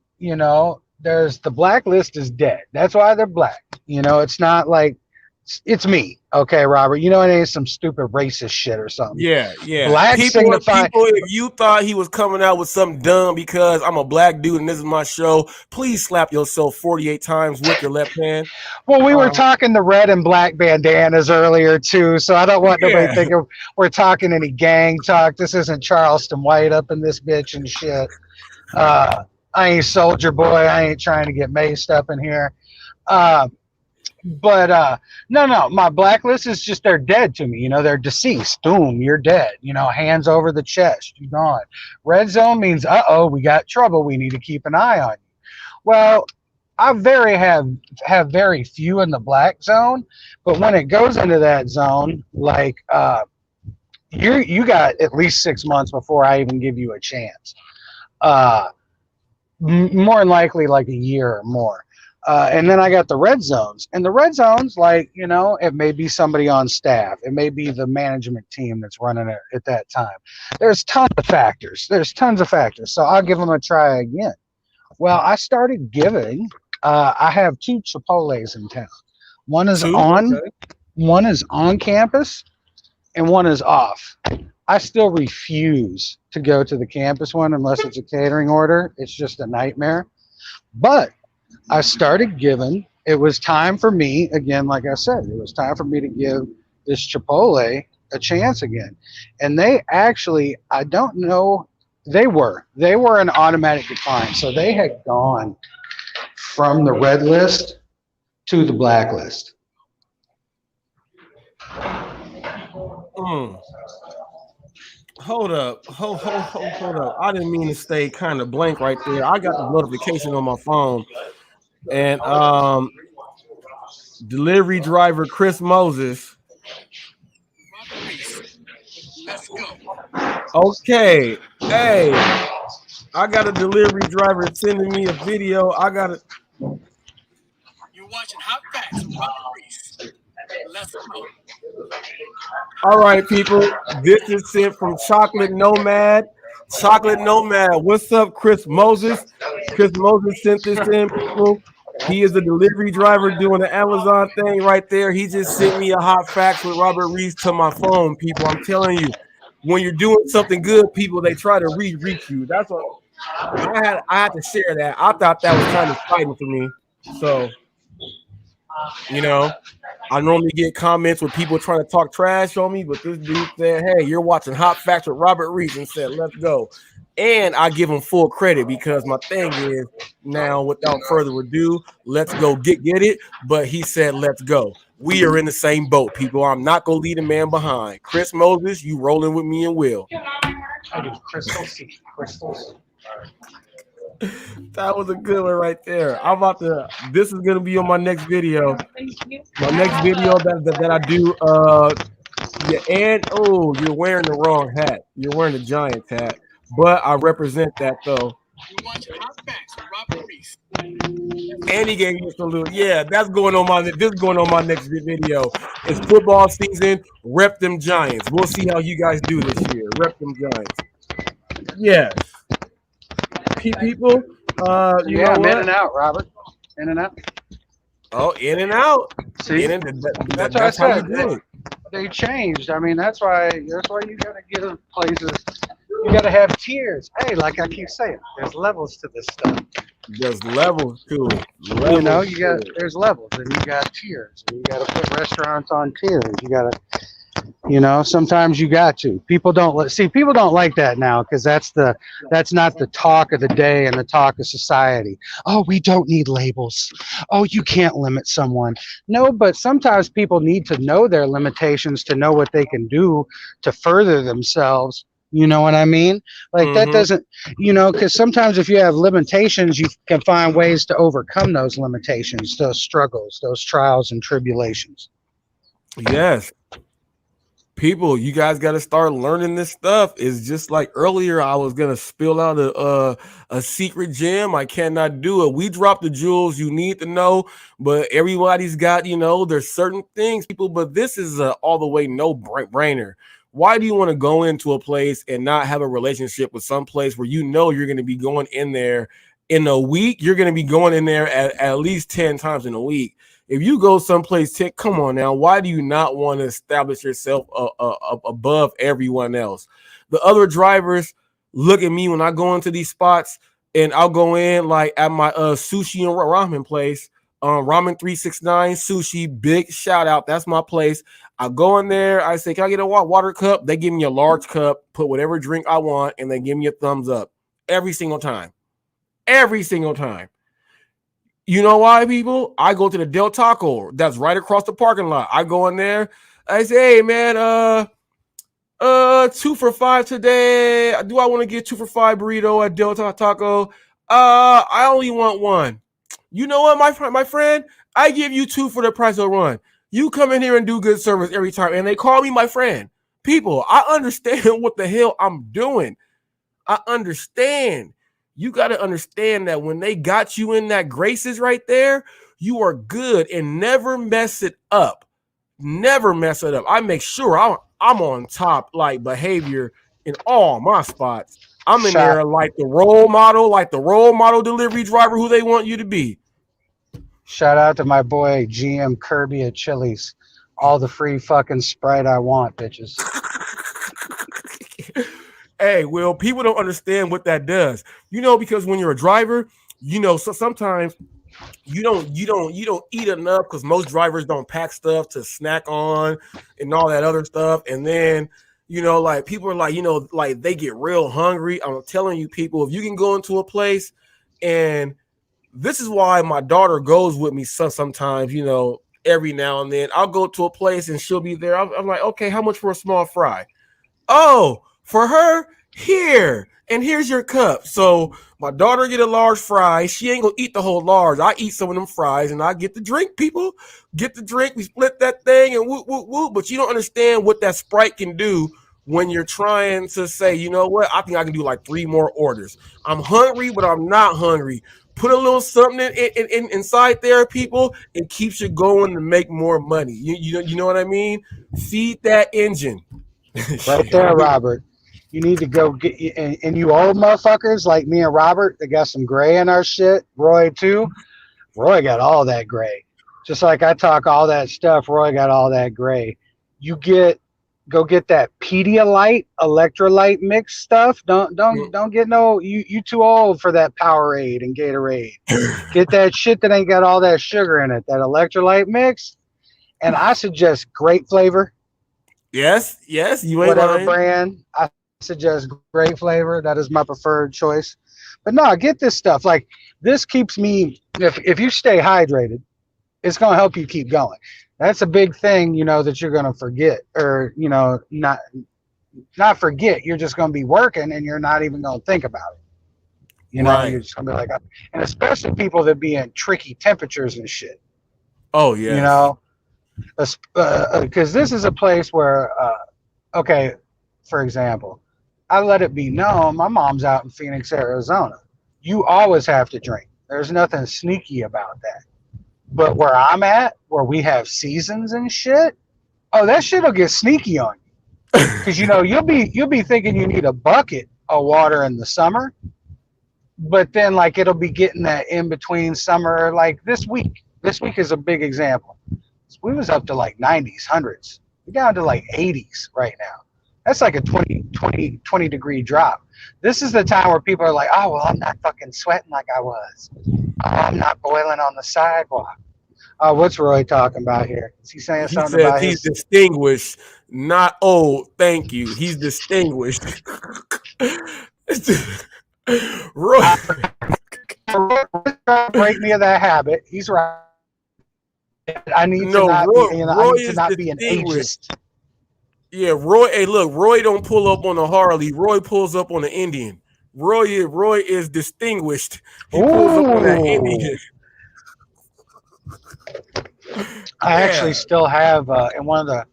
there's the blacklist is dead. That's why they're black. It's not like it's me. Okay, Robert. It ain't some stupid racist shit or something. Yeah. Black people, if you thought he was coming out with something dumb because I'm a black dude and this is my show, please slap yourself 48 times with your left hand. Well, we were talking the red and black bandanas earlier too, so I don't want nobody thinking we're talking any gang talk. This isn't Charleston White up in this bitch and shit. I ain't Soldier Boy. I ain't trying to get maced up in here. But no, my blacklist is just they're dead to me. You know, they're deceased. Boom, you're dead. You know, hands over the chest, you're gone. Red zone means we got trouble. We need to keep an eye on you. Well, I have very few in the black zone, but when it goes into that zone, like you got at least 6 months before I even give you a chance. Uh, More than likely like a year or more. And then I got the red zones. And the red zones, like, you know, it may be somebody on staff. It may be the management team that's running it at that time. There's tons of factors. So I'll give them a try again. Well, I started giving. I have 2 Chipotles in town. One is Two? on, Okay. one is on campus, and one is off. I still refuse to go to the campus one unless it's a catering order. It's just a nightmare. But I started giving. It was time for me, again, like I said, it was time for me to give this Chipotle a chance again. And they actually, I don't know, they were an automatic decline. So they had gone from the red list to the black list. Mm. Hold up. Hold up. I didn't mean to stay kind of blank right there. I got the notification on my phone. And delivery driver Chris Moses. Okay. Hey, I got a delivery driver sending me a video. You're watching Hot Facts with Robert Reese. Let's go. All right, people. This is sent from Chocolate Nomad. Chocolate Nomad. What's up, Chris Moses? Chris Moses sent this in, people. He is a delivery driver doing the Amazon thing right there. He just sent me a Hot Facts with Robert Reese to my phone, people. I'm telling you, when you're doing something good, people, they try to reach you. That's what I had to share that. I thought that was kind of exciting for me. So, you know, I normally get comments with people trying to talk trash on me, but this dude said, "Hey, you're watching Hot Facts with Robert Reese," and said, "Let's go." And I give him full credit because my thing is now, without further ado, let's go get it. But he said, "Let's go." We are in the same boat, people. I'm not gonna leave a man behind. Chris Moses, you rolling with me and Will. I do crystals. That was a good one right there. I'm about to. This is gonna be on my next video. My next video that I do. Yeah, and oh, you're wearing the wrong hat. You're wearing the Giants hat, but I represent that though. You're watching Hot Facts with Robert Reese. And he gave me a salute. Yeah, that's going on my. This is going on my next video. It's football season. Rep them Giants. We'll see how you guys do this year. Rep them Giants. Yes. People. You know I'm what? in and out, Robert. In and out. Oh, in and out. See, That's what I said. They changed. I mean, that's why you got to get in places. You got to have tiers. Hey, like I keep saying, there's levels to this stuff. There's levels to it. You know, there's levels, and you got tiers. And you got to put restaurants on tiers. You got to. You know, sometimes you got to. People don't like that now because that's not the talk of the day and the talk of society. Oh, we don't need labels. Oh, you can't limit someone. No, but sometimes people need to know their limitations to know what they can do to further themselves. You know what I mean? Like that doesn't, because sometimes if you have limitations, you can find ways to overcome those limitations, those struggles, those trials and tribulations. Yes. People, you guys got to start learning this stuff. It's just like earlier, I was gonna spill out a secret gem. I cannot do it. We drop the jewels you need to know, but everybody's got, there's certain things, people. But this is a all the way no brainer. Why do you want to go into a place and not have a relationship with some place where you're going to be going in there in a week? You're going to be going in there at least 10 times in a week. If you go someplace, come on now. Why do you not want to establish yourself above everyone else? The other drivers look at me when I go into these spots, and I'll go in like at my sushi and ramen place, Ramen 369 Sushi. Big shout out. That's my place. I go in there. I say, "Can I get a water cup?" They give me a large cup, put whatever drink I want, and they give me a thumbs up every single time. Every single time. You know why, people? I go to the Del Taco that's right across the parking lot. I go in there. I say, hey man, 2 for $5 today. Do I want to get 2 for $5 burrito at Del Taco? I only want one. You know what, my friend? I give you 2 for the price of one. You come in here and do good service every time, and they call me my friend. People, I understand what the hell I'm doing. I understand. You got to understand that when they got you in that graces right there, you are good and never mess it up. Never mess it up. I make sure I'm on top like behavior in all my spots. I'm in Shout, there like the role model delivery driver who they want you to be. shout out to my boy GM Kirby at Chili's. All the free fucking Sprite I want, bitches. Hey, well, people don't understand what that does. Because when you're a driver, so sometimes you don't eat enough because most drivers don't pack stuff to snack on and all that other stuff. And then, like people are like, like they get real hungry. I'm telling you, people, if you can go into a place, and this is why my daughter goes with me sometimes, every now and then. I'll go to a place and she'll be there. I'm like, okay, how much for a small fry? Oh, for her, here. And here's your cup. So my daughter get a large fry. She ain't gonna eat the whole large. I eat some of them fries and I get the drink, people. Get the drink. We split that thing and whoop, whoop, whoop. But you don't understand what that Sprite can do when you're trying to say, you know what? I think I can do like 3 more orders. I'm hungry, but I'm not hungry. Put a little something inside there, people. It keeps you going to make more money. You know what I mean? Feed that engine. Right there, Robert. You need to go get and you old motherfuckers like me and Robert that got some gray in our shit. Roy too. Roy got all that gray. Just like I talk all that stuff, Roy got all that gray. Go get that Pedialyte electrolyte mix stuff. Don't get no you too old for that Powerade and Gatorade. Get that shit that ain't got all that sugar in it. That electrolyte mix. And I suggest grape flavor. Yes, you ain't Whatever lying. brand. I suggest grape flavor. That is my preferred choice. But no, get this stuff. Like this keeps me if you stay hydrated, it's gonna help you keep going. That's a big thing, that you're gonna forget. Or, not forget. You're just gonna be working and you're not even gonna think about it. Right. You're just gonna be like, and especially people that be in tricky temperatures and shit. Oh yeah. Because this is a place where, okay, for example, I let it be known my mom's out in Phoenix, Arizona. You always have to drink. There's nothing sneaky about that. But where I'm at, where we have seasons and shit, oh, that shit'll get sneaky on you. Because you'll be thinking you need a bucket of water in the summer, but then like it'll be getting that in between summer. Like this week is a big example. We was up to like 90s, 100s. We're down to like 80s right now. That's like a 20 degree drop. This is the time where people are like, oh, well, I'm not fucking sweating like I was. Oh, I'm not boiling on the sidewalk. What's Roy talking about here? Is he saying He something says about he's his... distinguished, not old. Thank you. He's distinguished. Roy. Break me of that habit. He's right. I need No, to not Roy, be. Roy I need to is not be an distinguished. ageist. Yeah, Roy. Hey, look, Roy don't pull up on a Harley. Roy pulls up on an Indian. Roy is distinguished. He pulls up on that Indian. I actually still have in one of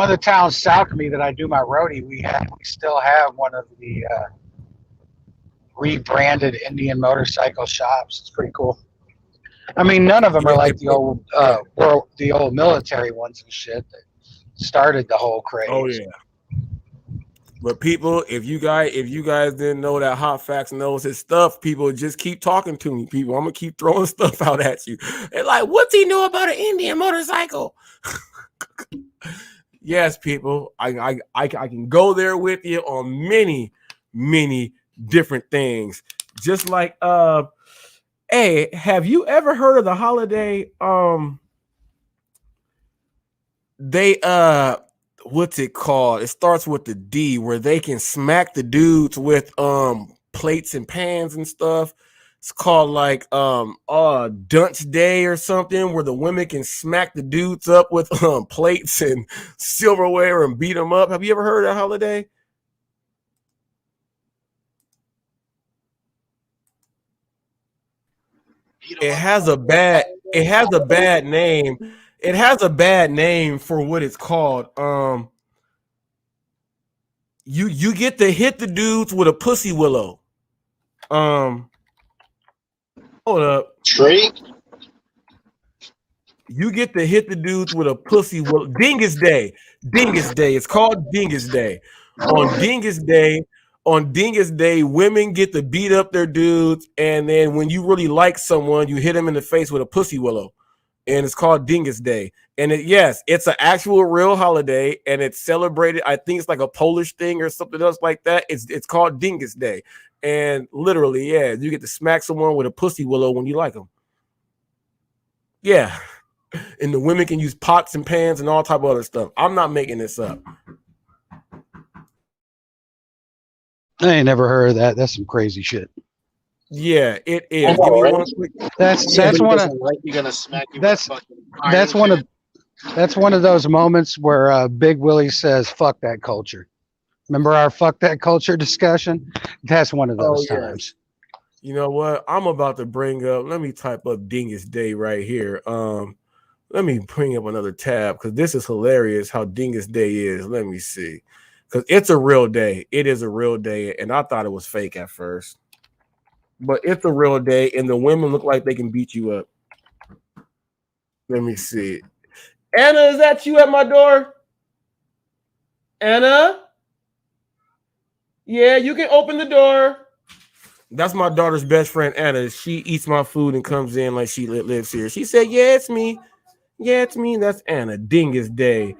the towns south of me that I do my roadie. We still have one of the rebranded Indian motorcycle shops. It's pretty cool. I mean, none of them are like the old military ones and shit that started the whole craze. Oh yeah. But people, if you guys didn't know that Hot Facts knows his stuff, people just keep talking to me. People, I'm gonna keep throwing stuff out at you. They're like, what's he know about an Indian motorcycle? Yes, people, I can go there with you on many different things. Just like hey, have you ever heard of the holiday? They what's it called? It starts with the D, where they can smack the dudes with plates and pans and stuff. It's called like Dunce Day or something, where the women can smack the dudes up with plates and silverware and beat them up. Have you ever heard of that holiday? It has a bad name. It has a bad name for what it's called. You get to hit the dudes with a pussy willow. Hold up. Tree? You get to hit the dudes with a pussy willow. Dingus Day. Dingus Day. It's called Dingus Day. On Dingus Day, women get to beat up their dudes, and then when you really like someone, you hit them in the face with a pussy willow. And it's called Dingus Day. And yes, it's an actual real holiday, and it's celebrated. I think it's like a Polish thing or something else like that. It's called Dingus Day. And literally, yeah, you get to smack someone with a pussy willow when you like them. Yeah. And the women can use pots and pans and all type of other stuff. I'm not making this up. I ain't never heard of that. That's some crazy shit. Yeah, it is. I know, Give me right? one quick. That's one of like you're gonna smack you that's- with fucking that's iron one shit. of that's one of those moments where Big Willie says, "Fuck that culture." Remember our "fuck that culture" discussion? That's one of those Oh, yeah. times. You know what? I'm about to bring up. Let me type up Dingus Day right here. Let me bring up another tab because this is hilarious. How Dingus Day is. Let me see, because it's a real day. It is a real day, and I thought it was fake at first, but it's a real day, and the women look like they can beat you up. Let me see. Anna, is that you at my door? Anna? Yeah, you can open the door. That's my daughter's best friend, Anna. She eats my food and comes in like she lives here. She said, "Yeah, it's me. Yeah, it's me." That's Anna. Dingus Day.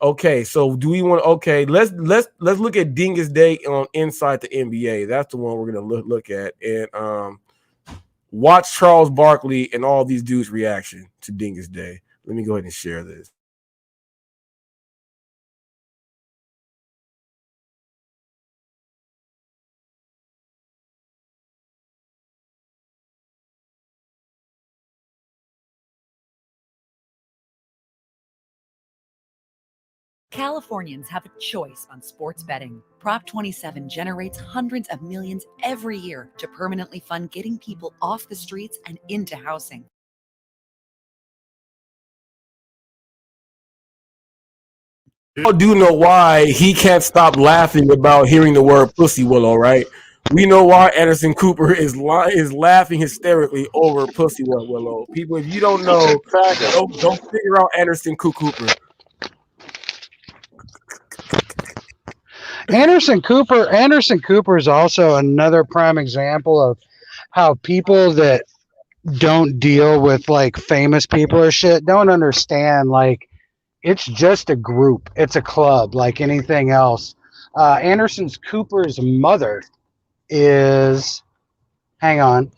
Okay, so do we want? Okay, let's look at Dingus Day on Inside the NBA. That's the one we're gonna look at, and watch Charles Barkley and all these dudes' reaction to Dingus Day. Let me go ahead and share this. Californians have a choice on sports betting. Prop 27 generates hundreds of millions every year to permanently fund getting people off the streets and into housing. We do know why he can't stop laughing about hearing the word pussy willow, right? We know why Anderson Cooper is laughing hysterically over pussy willow. People, if you don't know, don't figure out Anderson Cooper. Anderson Cooper is also another prime example of how people that don't deal with like famous people or shit don't understand, like, it's just a group, it's a club like anything else. Anderson Cooper's mother is hang on.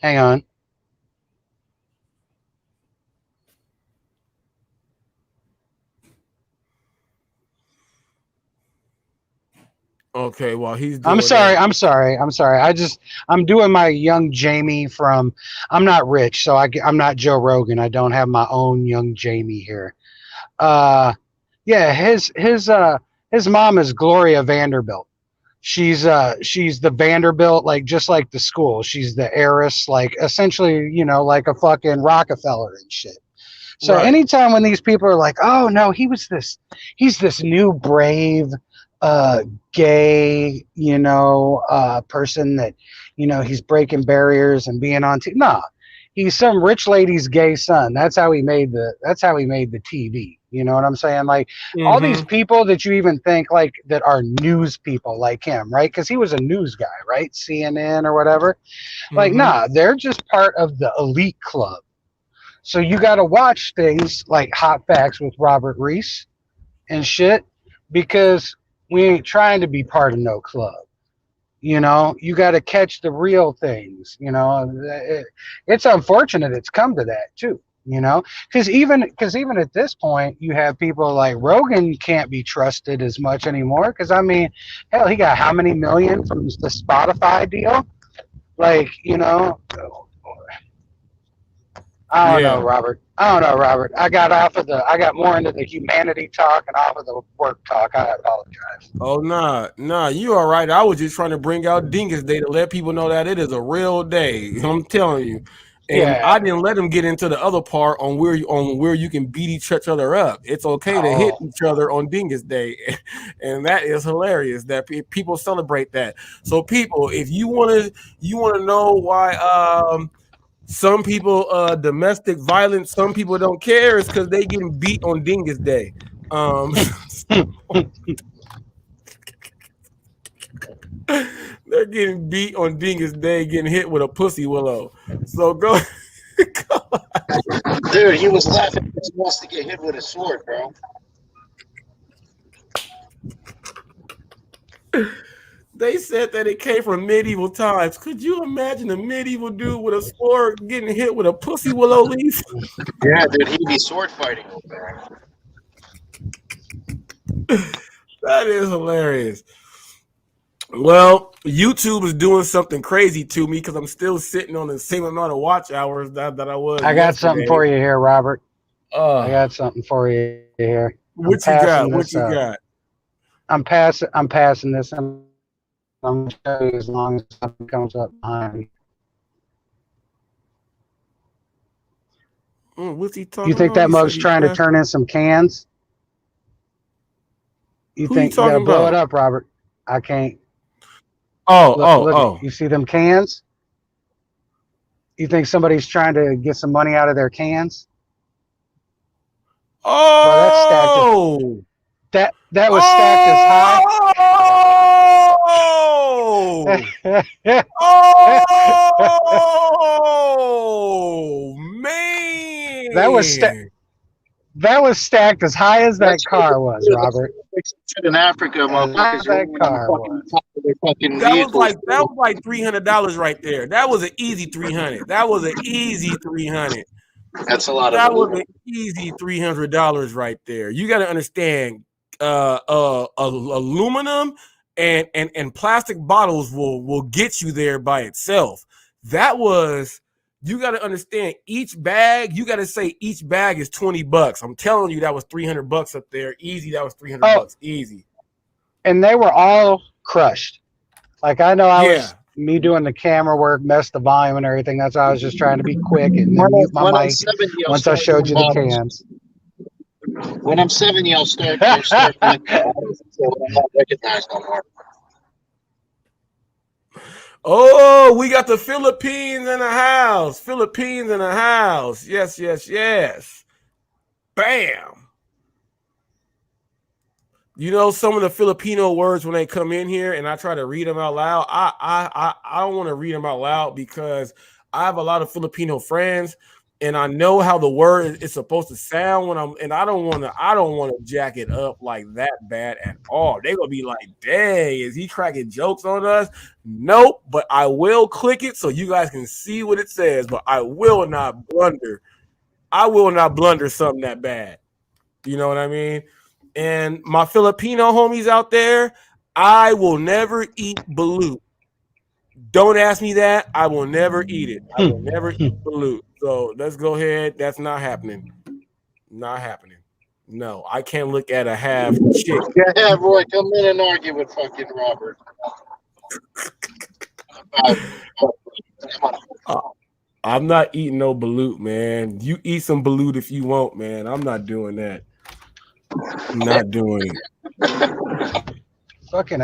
Okay, well, he's doing I'm sorry. I'm doing my young Jamie from. I'm not rich, so I'm not Joe Rogan. I don't have my own young Jamie here. Yeah, his mom is Gloria Vanderbilt. She's the Vanderbilt, like, just like the school. She's the heiress, like, essentially, like a fucking Rockefeller and shit. So Right. anytime when these people are like, "Oh no, he's this new brave gay, person that, he's breaking barriers and being on TV." Nah, he's some rich lady's gay son. That's how he made the TV. You know what I'm saying? Like, all these people that you even think like that are news people like him, right? Because he was a news guy, right? CNN or whatever. Like, nah, they're just part of the elite club. So you got to watch things like Hot Facts with Robert Reese and shit, because we ain't trying to be part of no club. You got to catch the real things. It's unfortunate it's come to that too. Because even at this point, you have people like Rogan can't be trusted as much anymore. Because I mean, hell, he got how many million from the Spotify deal? Like, I don't know, Yeah. Robert. I got more into the humanity talk and off of the work talk. I apologize. Oh nah, you all right. I was just trying to bring out Dingus Day to let people know that it is a real day. I'm telling you. And Yeah. I didn't let them get into the other part on where you can beat each other up. It's okay to hit Oh. each other on Dingus Day, and that is hilarious that people celebrate that. So people, if you wanna know why some people domestic violence, some people don't care, is because they getting beat on Dingus Day. Um, They're getting beat on Dingus Day, getting hit with a pussy willow. So go. Dude, he was laughing because he wants to get hit with a sword, bro. They said that it came from medieval times. Could you imagine a medieval dude with a sword getting hit with a pussy willow leaf? Yeah, dude, he'd be sword fighting over there. That is hilarious. Well, YouTube is doing something crazy to me because I'm still sitting on the same amount of watch hours that I was. I got something for you here, Robert. I got something for you here. What you got? What you got? I'm passing this. I'm going to show you as long as something comes up behind me. What's he talking You think about? that mug's trying to turn in some cans? You think you gotta blow it up, Robert? I can't. Look, you see them cans? You think somebody's trying to get some money out of their cans? Oh, that was stacked as high. Oh man, that was stacked as high as that car was, Robert. In Africa, motherfuckers, that car was. That was like $300 right there. That was an easy 300. That was an easy 300. That's a lot. That was an easy $300 right there. You got to understand, aluminum and plastic bottles will get you there by itself. That was. You got to understand each bag. You got to say each bag is $20. I'm telling you, that was $300 up there. Easy. That was $300 easy. And they were all crushed. Like I know me doing the camera work, messed the volume and everything. That's why I was just trying to be quick and then mute my mic once I showed you the cans. When I'm 70, I'll start collecting bottles until I'm not recognized no more. Oh, we got the Philippines in the house. Philippines in the house. Yes, yes, yes. Bam. You know, some of the Filipino words when they come in here and I try to read them out loud, I don't want to read them out loud because I have a lot of Filipino friends and I know how the word is supposed to sound I don't want to jack it up like that bad at all. They're gonna be like, dang, is he cracking jokes on us? Nope, but I will click it so you guys can see what it says, but I will not blunder. I will not blunder something that bad. You know what I mean? And my Filipino homies out there, I will never eat balut. Don't ask me that. I will never eat it. I will never eat balut. So let's go ahead. That's not happening. Not happening. No, I can't look at a half chick. Yeah, Roy, come in and argue with fucking Robert. I'm not eating no balut, man. You eat some balut if you want, man. I'm not doing that. I'm not doing it. Fucking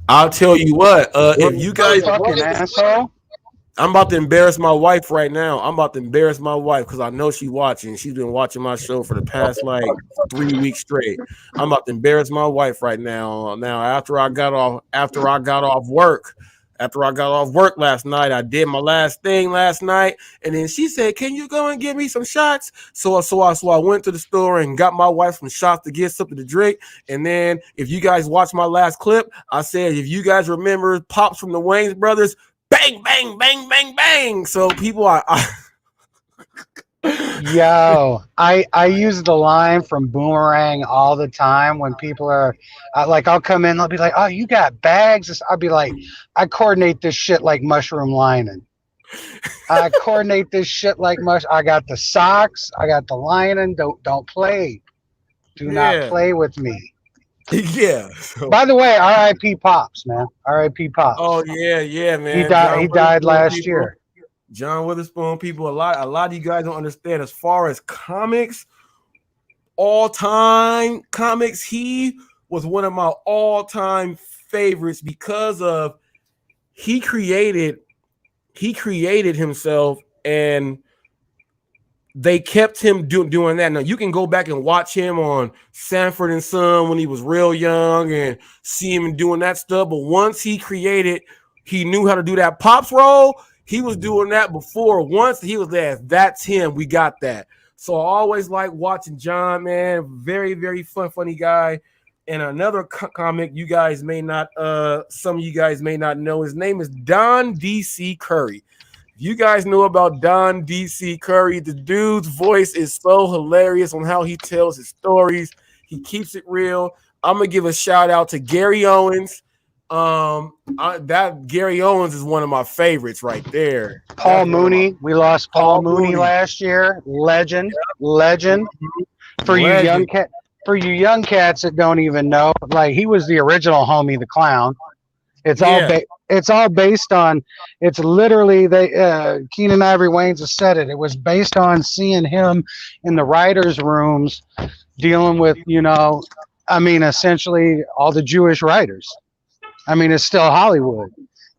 I'll tell you what. If you guys, fucking asshole. I'm about to embarrass my wife right now. I'm about to embarrass my wife because I know she's watching. She's been watching my show for the past like 3 weeks straight. I'm about to embarrass my wife right now. Now, after I got off work last night, I did my last thing last night, and then she said, "Can you go and get me some shots?" So I went to the store and got my wife some shots to get something to drink. And then, if you guys watch my last clip, I said, if you guys remember Pops from the Wayans Brothers. Bang, bang, bang, bang, bang. So people are. Yo, I use the line from Boomerang all the time when people are like, I'll come in, they'll be like, "Oh, you got bags?" I'll be like, I coordinate this shit like mushroom lining. I coordinate this shit like much. I got the socks. I got the lining. Don't play. Do not Yeah. play with me. Yeah. So, By the way, R.I.P. Pops, man. R.I.P. Pops. oh yeah, He man. died. He died last People, year. John Witherspoon, people, a lot of you guys don't understand as far as comics, all-time comics, he was one of my all-time favorites because of he created himself, and they kept him doing that. Now you can go back and watch him on Sanford and Son when he was real young and see him doing that stuff. But once he knew how to do that Pops role. He was doing that before. Once he was there, that's him. We got that. So I always like watching John, man. Very, very funny guy. And another comic you guys may not, some of you guys may not know. His name is Don D.C. Curry. You guys know about Don D.C. Curry. The dude's voice is so hilarious on how he tells his stories. He keeps it real. I'm gonna give a shout out to Gary Owens. That Gary Owens is one of my favorites right there. Paul Mooney. We lost Paul Mooney last year. Legend. For you young cats that don't even know, like he was the original Homie the Clown. It's all based on. It's literally Keenan Ivory Wayans has said it. It was based on seeing him in the writers' rooms dealing with, essentially all the Jewish writers. I mean, it's still Hollywood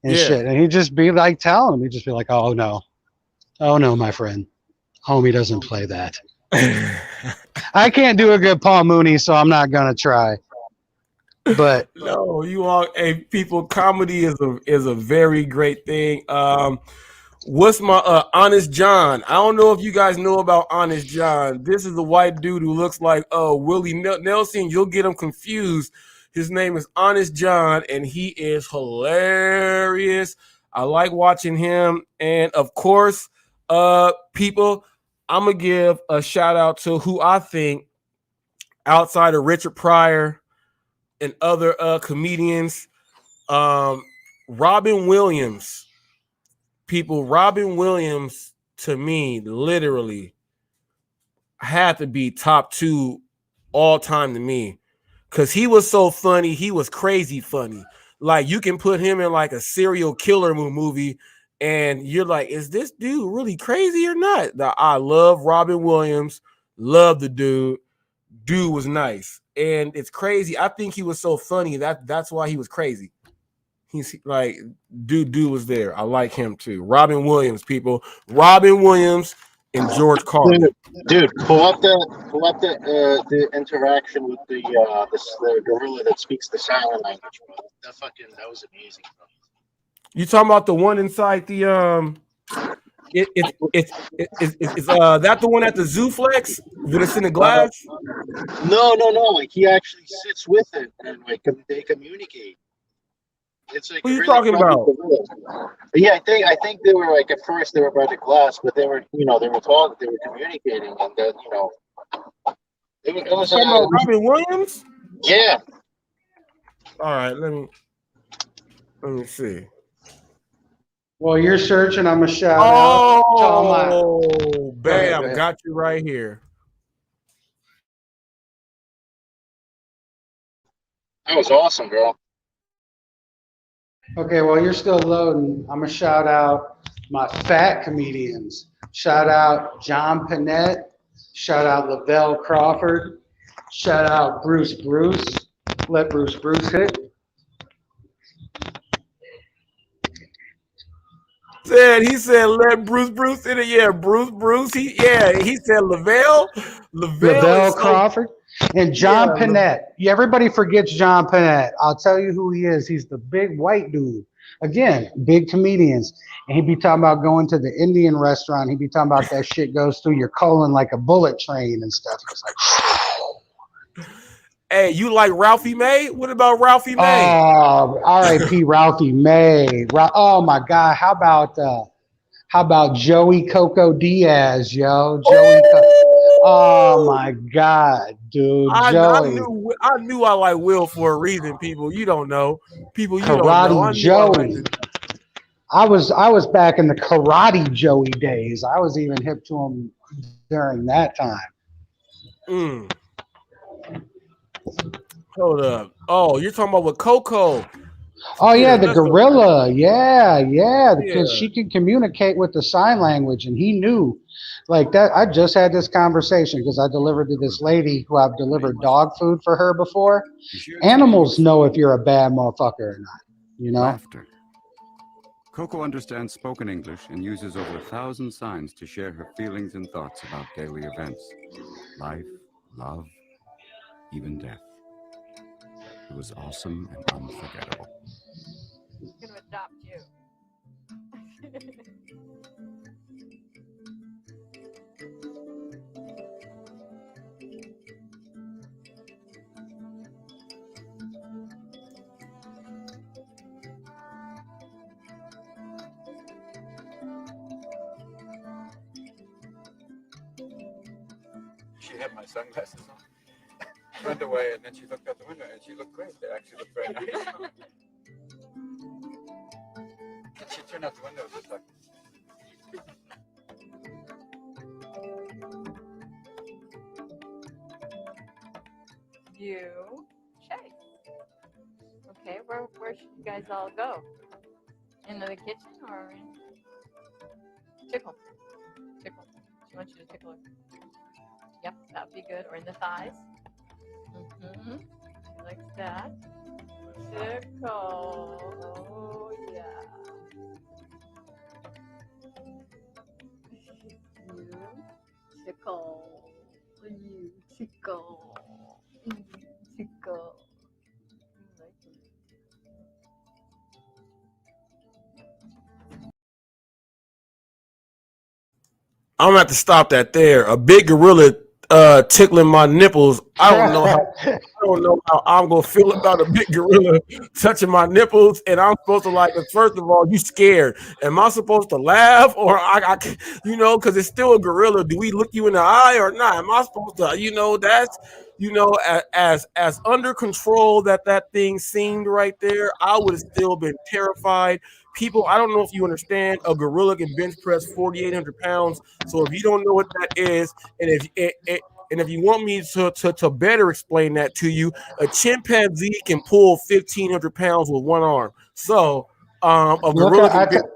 and shit. And he'd just be like telling him, he'd just be like, oh no, my friend. Homie doesn't play that. I can't do a good Paul Mooney, so I'm not going to try. But no, you all, people, comedy is a very great thing. What's my Honest John? I don't know if you guys know about Honest John. This is a white dude who looks like Willie Nelson. You'll get him confused. His name is Honest John, and he is hilarious. I like watching him. And, of course, people, I'm going to give a shout-out to who I think, outside of Richard Pryor and other comedians, Robin Williams. People, Robin Williams, to me, literally had to be top 2 all-time to me. Because he was so funny. He was crazy funny. Like, you can put him in, like, a serial killer movie, and you're like, is this dude really crazy or not? I love Robin Williams. Love the dude. Dude was nice. And it's crazy. I think he was so funny. That's why he was crazy. He's like, dude was there. I like him, too. Robin Williams, people. Robin Williams and George Carlin. Dude, pull up the interaction with the gorilla that speaks the silent language, bro. That was amazing, bro. You talking about the one inside the it's that the one at the Zooflex when it's in the glass? No. Like he actually sits with it and like they communicate. It's like who are you talking about? Yeah, I think they were like at first they were by the glass, but they were they were talking, they were communicating, and then it was talking about Robin Williams. Yeah. All right, let me see. Well, you're searching. I'm a shout out. Oh, bam! Got you right here. That was awesome, girl. Okay, well, you're still loading. I'm going to shout out my fat comedians. Shout out John Panette. Shout out Lavelle Crawford. Shout out Bruce. Let Bruce hit. He said let Bruce in it. Yeah, Bruce. He said Lavelle Crawford. And John Panette. Everybody forgets John Panette. I'll tell you who he is. He's the big white dude. Again, big comedians. And he'd be talking about going to the Indian restaurant. He'd be talking about that shit goes through your colon like a bullet train and stuff. It's like, hey, you like Ralphie May? What about Ralphie May? Oh, R.I.P. Ralphie May. Oh my God. How about Joey Coco Diaz, yo? Oh my God, dude. I knew I like Will for a reason, people. You don't know. People, you Karate don't know. Joey. I was back in the Karate Joey days. I was even hip to him during that time. Mm. Hold up. Oh, you're talking about with Coco. Oh yeah, Here, the let's go. gorilla. Yeah, because Yeah. she can communicate with the sign language, and he knew. Like that, I just had this conversation because I delivered to this lady who I've delivered dog food for her before. Animals know if you're a bad motherfucker or not. You know. Laughter. Coco understands spoken English and uses over 1,000 signs to share her feelings and thoughts about daily events. Life, love, even death. It was awesome and unforgettable. I'm gonna adopt you. She had my sunglasses on. Turned away, and then she looked out the window, and she looked great. They actually looked very nice. She turned out the window just like. You, Shay. Okay, where should you guys all go? Into the kitchen or in? Tickle. Tickle. She wants you to tickle her. Yep, that would be good. Or in the thighs. Mm-hmm. She likes that. Tickle. Oh, yeah. You tickle. You tickle. You tickle. I'm gonna have to stop that there. A big gorilla tickling my nipples. I don't know how I'm gonna feel about a big gorilla touching my nipples, and I'm supposed to like. First of all, you scared. Am I supposed to laugh or because it's still a gorilla? Do we look you in the eye or not? Am I supposed to? That's as under control that thing seemed right there. I would have still been terrified. People, I don't know if you understand. A gorilla can bench press 4,800 pounds. So if you don't know what that is, and if you want me to better explain that to you, a chimpanzee can pull 1,500 pounds with one arm. So a gorilla can bench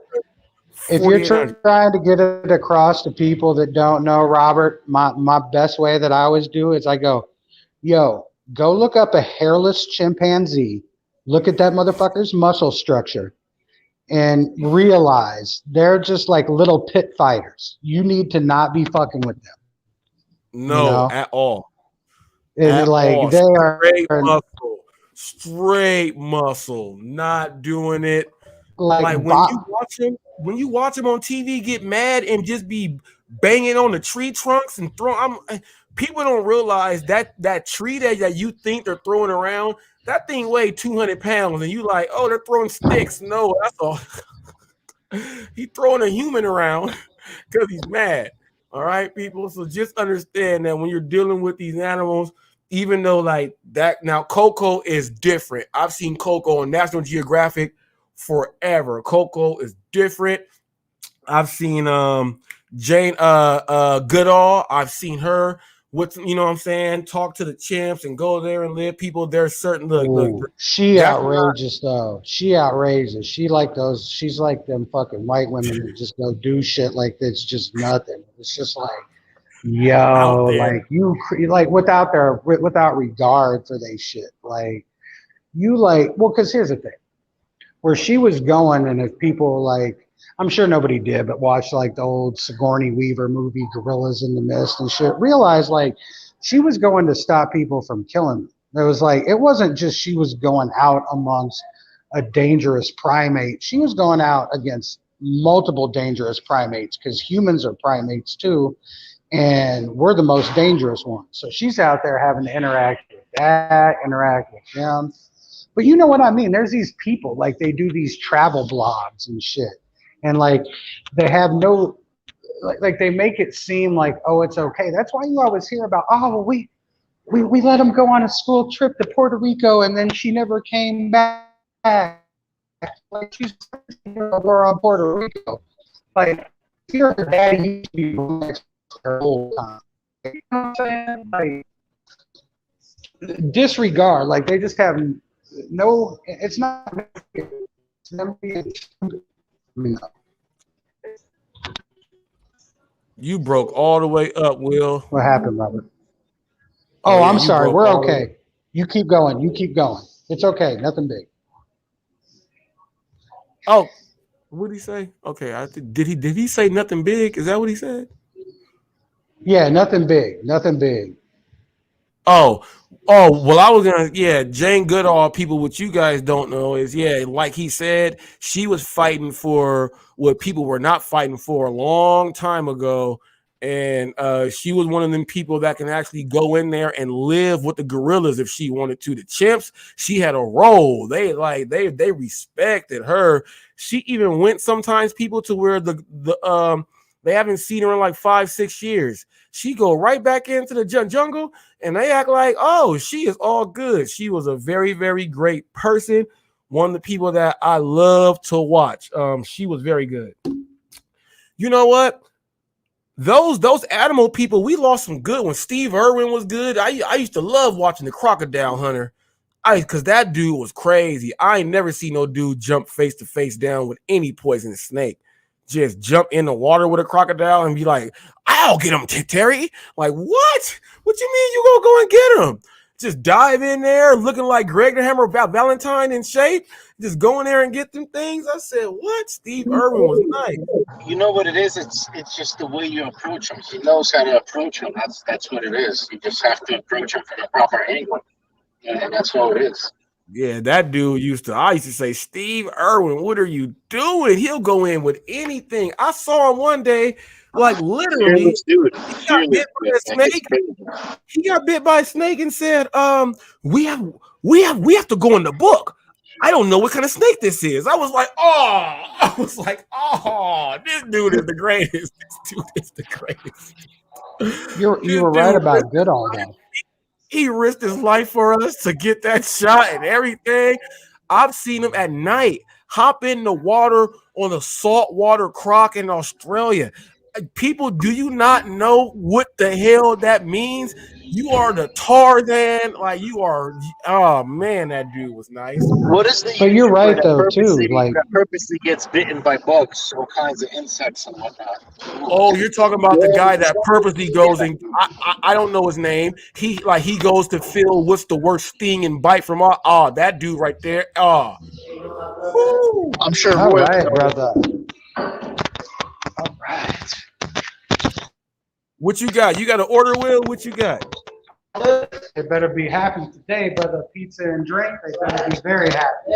if you're 4,800. trying to get it across to people that don't know, Robert, my best way that I always do is I go, yo, go look up a hairless chimpanzee, look at that motherfucker's muscle structure, and realize they're just like little pit fighters. You need to not be fucking with them. No, at all. And like they are straight muscle, not doing it. Like when you watch them on TV get mad and just be banging on the tree trunks and people don't realize that tree that you think they're throwing around, that thing weighed 200 pounds, and you like, oh, they're throwing sticks. No, that's all. He's throwing a human around because he's mad. All right, people. So just understand that when you're dealing with these animals, even though like that, now Coco is different. I've seen Coco on National Geographic forever. Coco is different. I've seen Jane Goodall. I've seen her with what I'm saying, talk to the chimps and go there and live. People, there's certain look. She outrageous though. She outrageous. She like those. She's like them fucking white women that just go do shit like that's just nothing. It's just like, yo, like you like without regard for they shit. Like you like because here's the thing, where she was going, and if people like. I'm sure nobody did, but watch like the old Sigourney Weaver movie, Gorillas in the Mist and shit. Realized like she was going to stop people from killing them. It was like, it wasn't just she was going out amongst a dangerous primate. She was going out against multiple dangerous primates because humans are primates too. And we're the most dangerous ones. So she's out there having to interact with that, interact with them. But you know what I mean? There's these people, like they do these travel blogs and shit. And like they have no, like they make it seem like, oh, it's okay. That's why you always hear about, oh, we let them go on a school trip to Puerto Rico and then she never came back. like she's over on Puerto Rico. Like, your daddy used to be next to her whole time. You know what I'm saying? Like, disregard. Like, they just have no. It's not. It's them being stupid. You broke all the way up, Will. What happened, Robert? Oh, Oh, yeah, I'm you sorry. broke We're all the way. okay. You keep going. You keep going. It's okay. Nothing big. Oh, what did he say? Okay, did he say nothing big? Is that what he said? Yeah, nothing big. Nothing big. Oh, well, I was gonna, yeah, Jane Goodall, people, what you guys don't know is, yeah, like he said, she was fighting for what people were not fighting for a long time ago. And she was one of them people that can actually go in there and live with the gorillas if she wanted to. The chimps, she had a role. They respected her. She even went sometimes people to where they haven't seen her in like 5-6 years. She go right back into the jungle and they act like, oh, she is all good. She was a very, very great person. One of the people that I love to watch. She was very good. You know what? Those animal people, we lost some good ones. Steve Irwin was good. I used to love watching the Crocodile Hunter. Because that dude was crazy. I ain't never seen no dude jump face to face down with any poisonous snake. Just jump in the water with a crocodile and be like, I'll get him, Terry. Like, what? What you mean you gonna go and get him? Just dive in there looking like Greg the Hammer Valentine in shape. Just go in there and get them things. I said, what? Steve Irwin was nice. You know what it is? It's just the way you approach him. He knows how to approach him. That's what it is. You just have to approach him from the proper angle, and that's all it is. Yeah, that dude I used to say, Steve Irwin, what are you doing? He'll go in with anything. I saw him one day, like literally, he got bit by a snake. He got bit by a snake and said, we have to go in the book. I don't know what kind of snake this is. I was like, this dude is the greatest. This dude is the greatest. You were right about Goodall, though. He risked his life for us to get that shot and everything. I've seen him at night hop in the water on a saltwater croc in Australia. People, do you not know what the hell that means? You are the Tarzan, like you are. Oh man, that dude was nice. What is the? But you're right though too. Like that purposely gets bitten by bugs, all kinds of insects and whatnot. Oh, you're talking about the guy that purposely goes and I don't know his name. He goes to feel what's the worst sting and bite from all. That dude right there. I'm sure. All right, brother. All right. What you got? You got an order, Will? What you got? They better be happy today, brother. Pizza and drink. They better be very happy.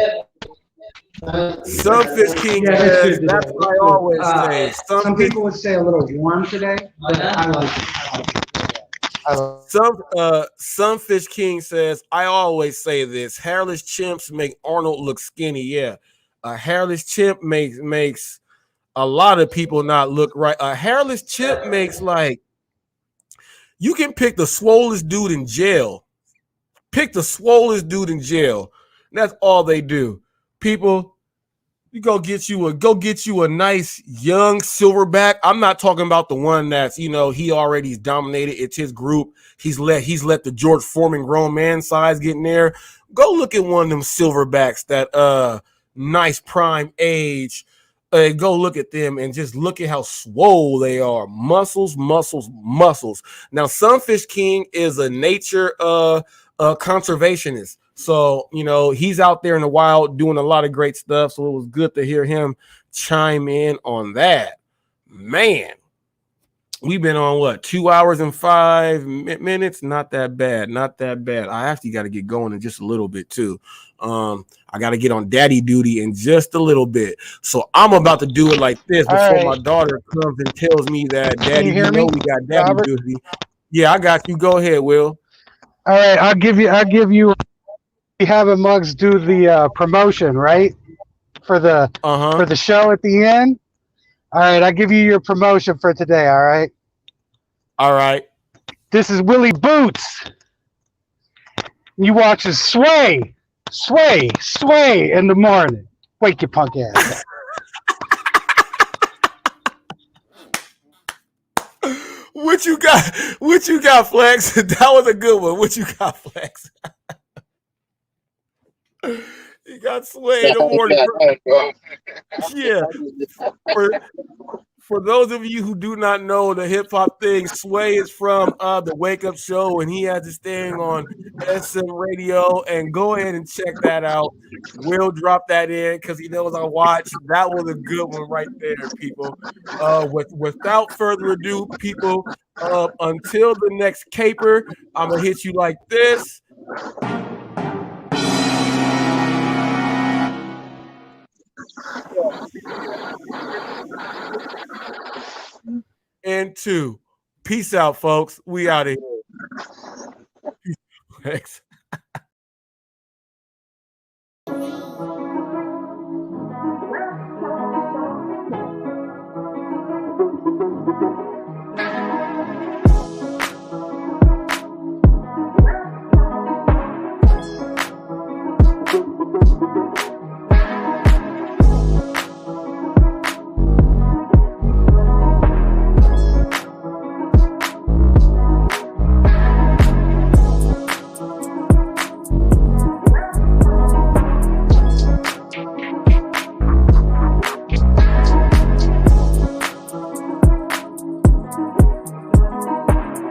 Sunfish King says, that's what I always say. Some people would say a little warm today, but I like it. Sunfish King says, I always say this. Hairless chimps make Arnold look skinny. Yeah. A hairless chimp makes a lot of people not look right. A hairless chimp makes like, you can pick the swollest dude in jail. Pick the swollest dude in jail. That's all they do. People, you go get you a nice young silverback. I'm not talking about the one that's, he already's dominated. It's his group. He's let the George Foreman grown man size get in there. Go look at one of them silverbacks that nice prime age. Go look at them and just look at how swole they are. Muscles. Now, Sunfish King is a nature conservationist. So, he's out there in the wild doing a lot of great stuff. So it was good to hear him chime in on that. Man, we've been on 2 hours and 5 minutes. Not that bad. I actually got to get going in just a little bit too. I got to get on daddy duty in just a little bit. So I'm about to do it like this before my daughter comes and tells me that, Daddy, we got daddy duty. Yeah, I got you. Go ahead, Will. All right, I'll give you having Muggs do the promotion, right? For the show at the end. All right, I'll give you your promotion for today, all right? All right. This is Willie Boots. You watch us sway in the morning. Wake your punk ass up. What you got? What you got, Flex? That was a good one. What you got, Flex? He got Sway in the morning. Yeah. For those of you who do not know the hip hop thing, Sway is from the Wake Up Show, and he has this thing on SM Radio. And go ahead and check that out. We'll drop that in because he knows I watch. That was a good one right there, people. Without further ado, people, until the next caper, I'm gonna hit you like this. And 2. Peace out, folks. We out of here. Thanks.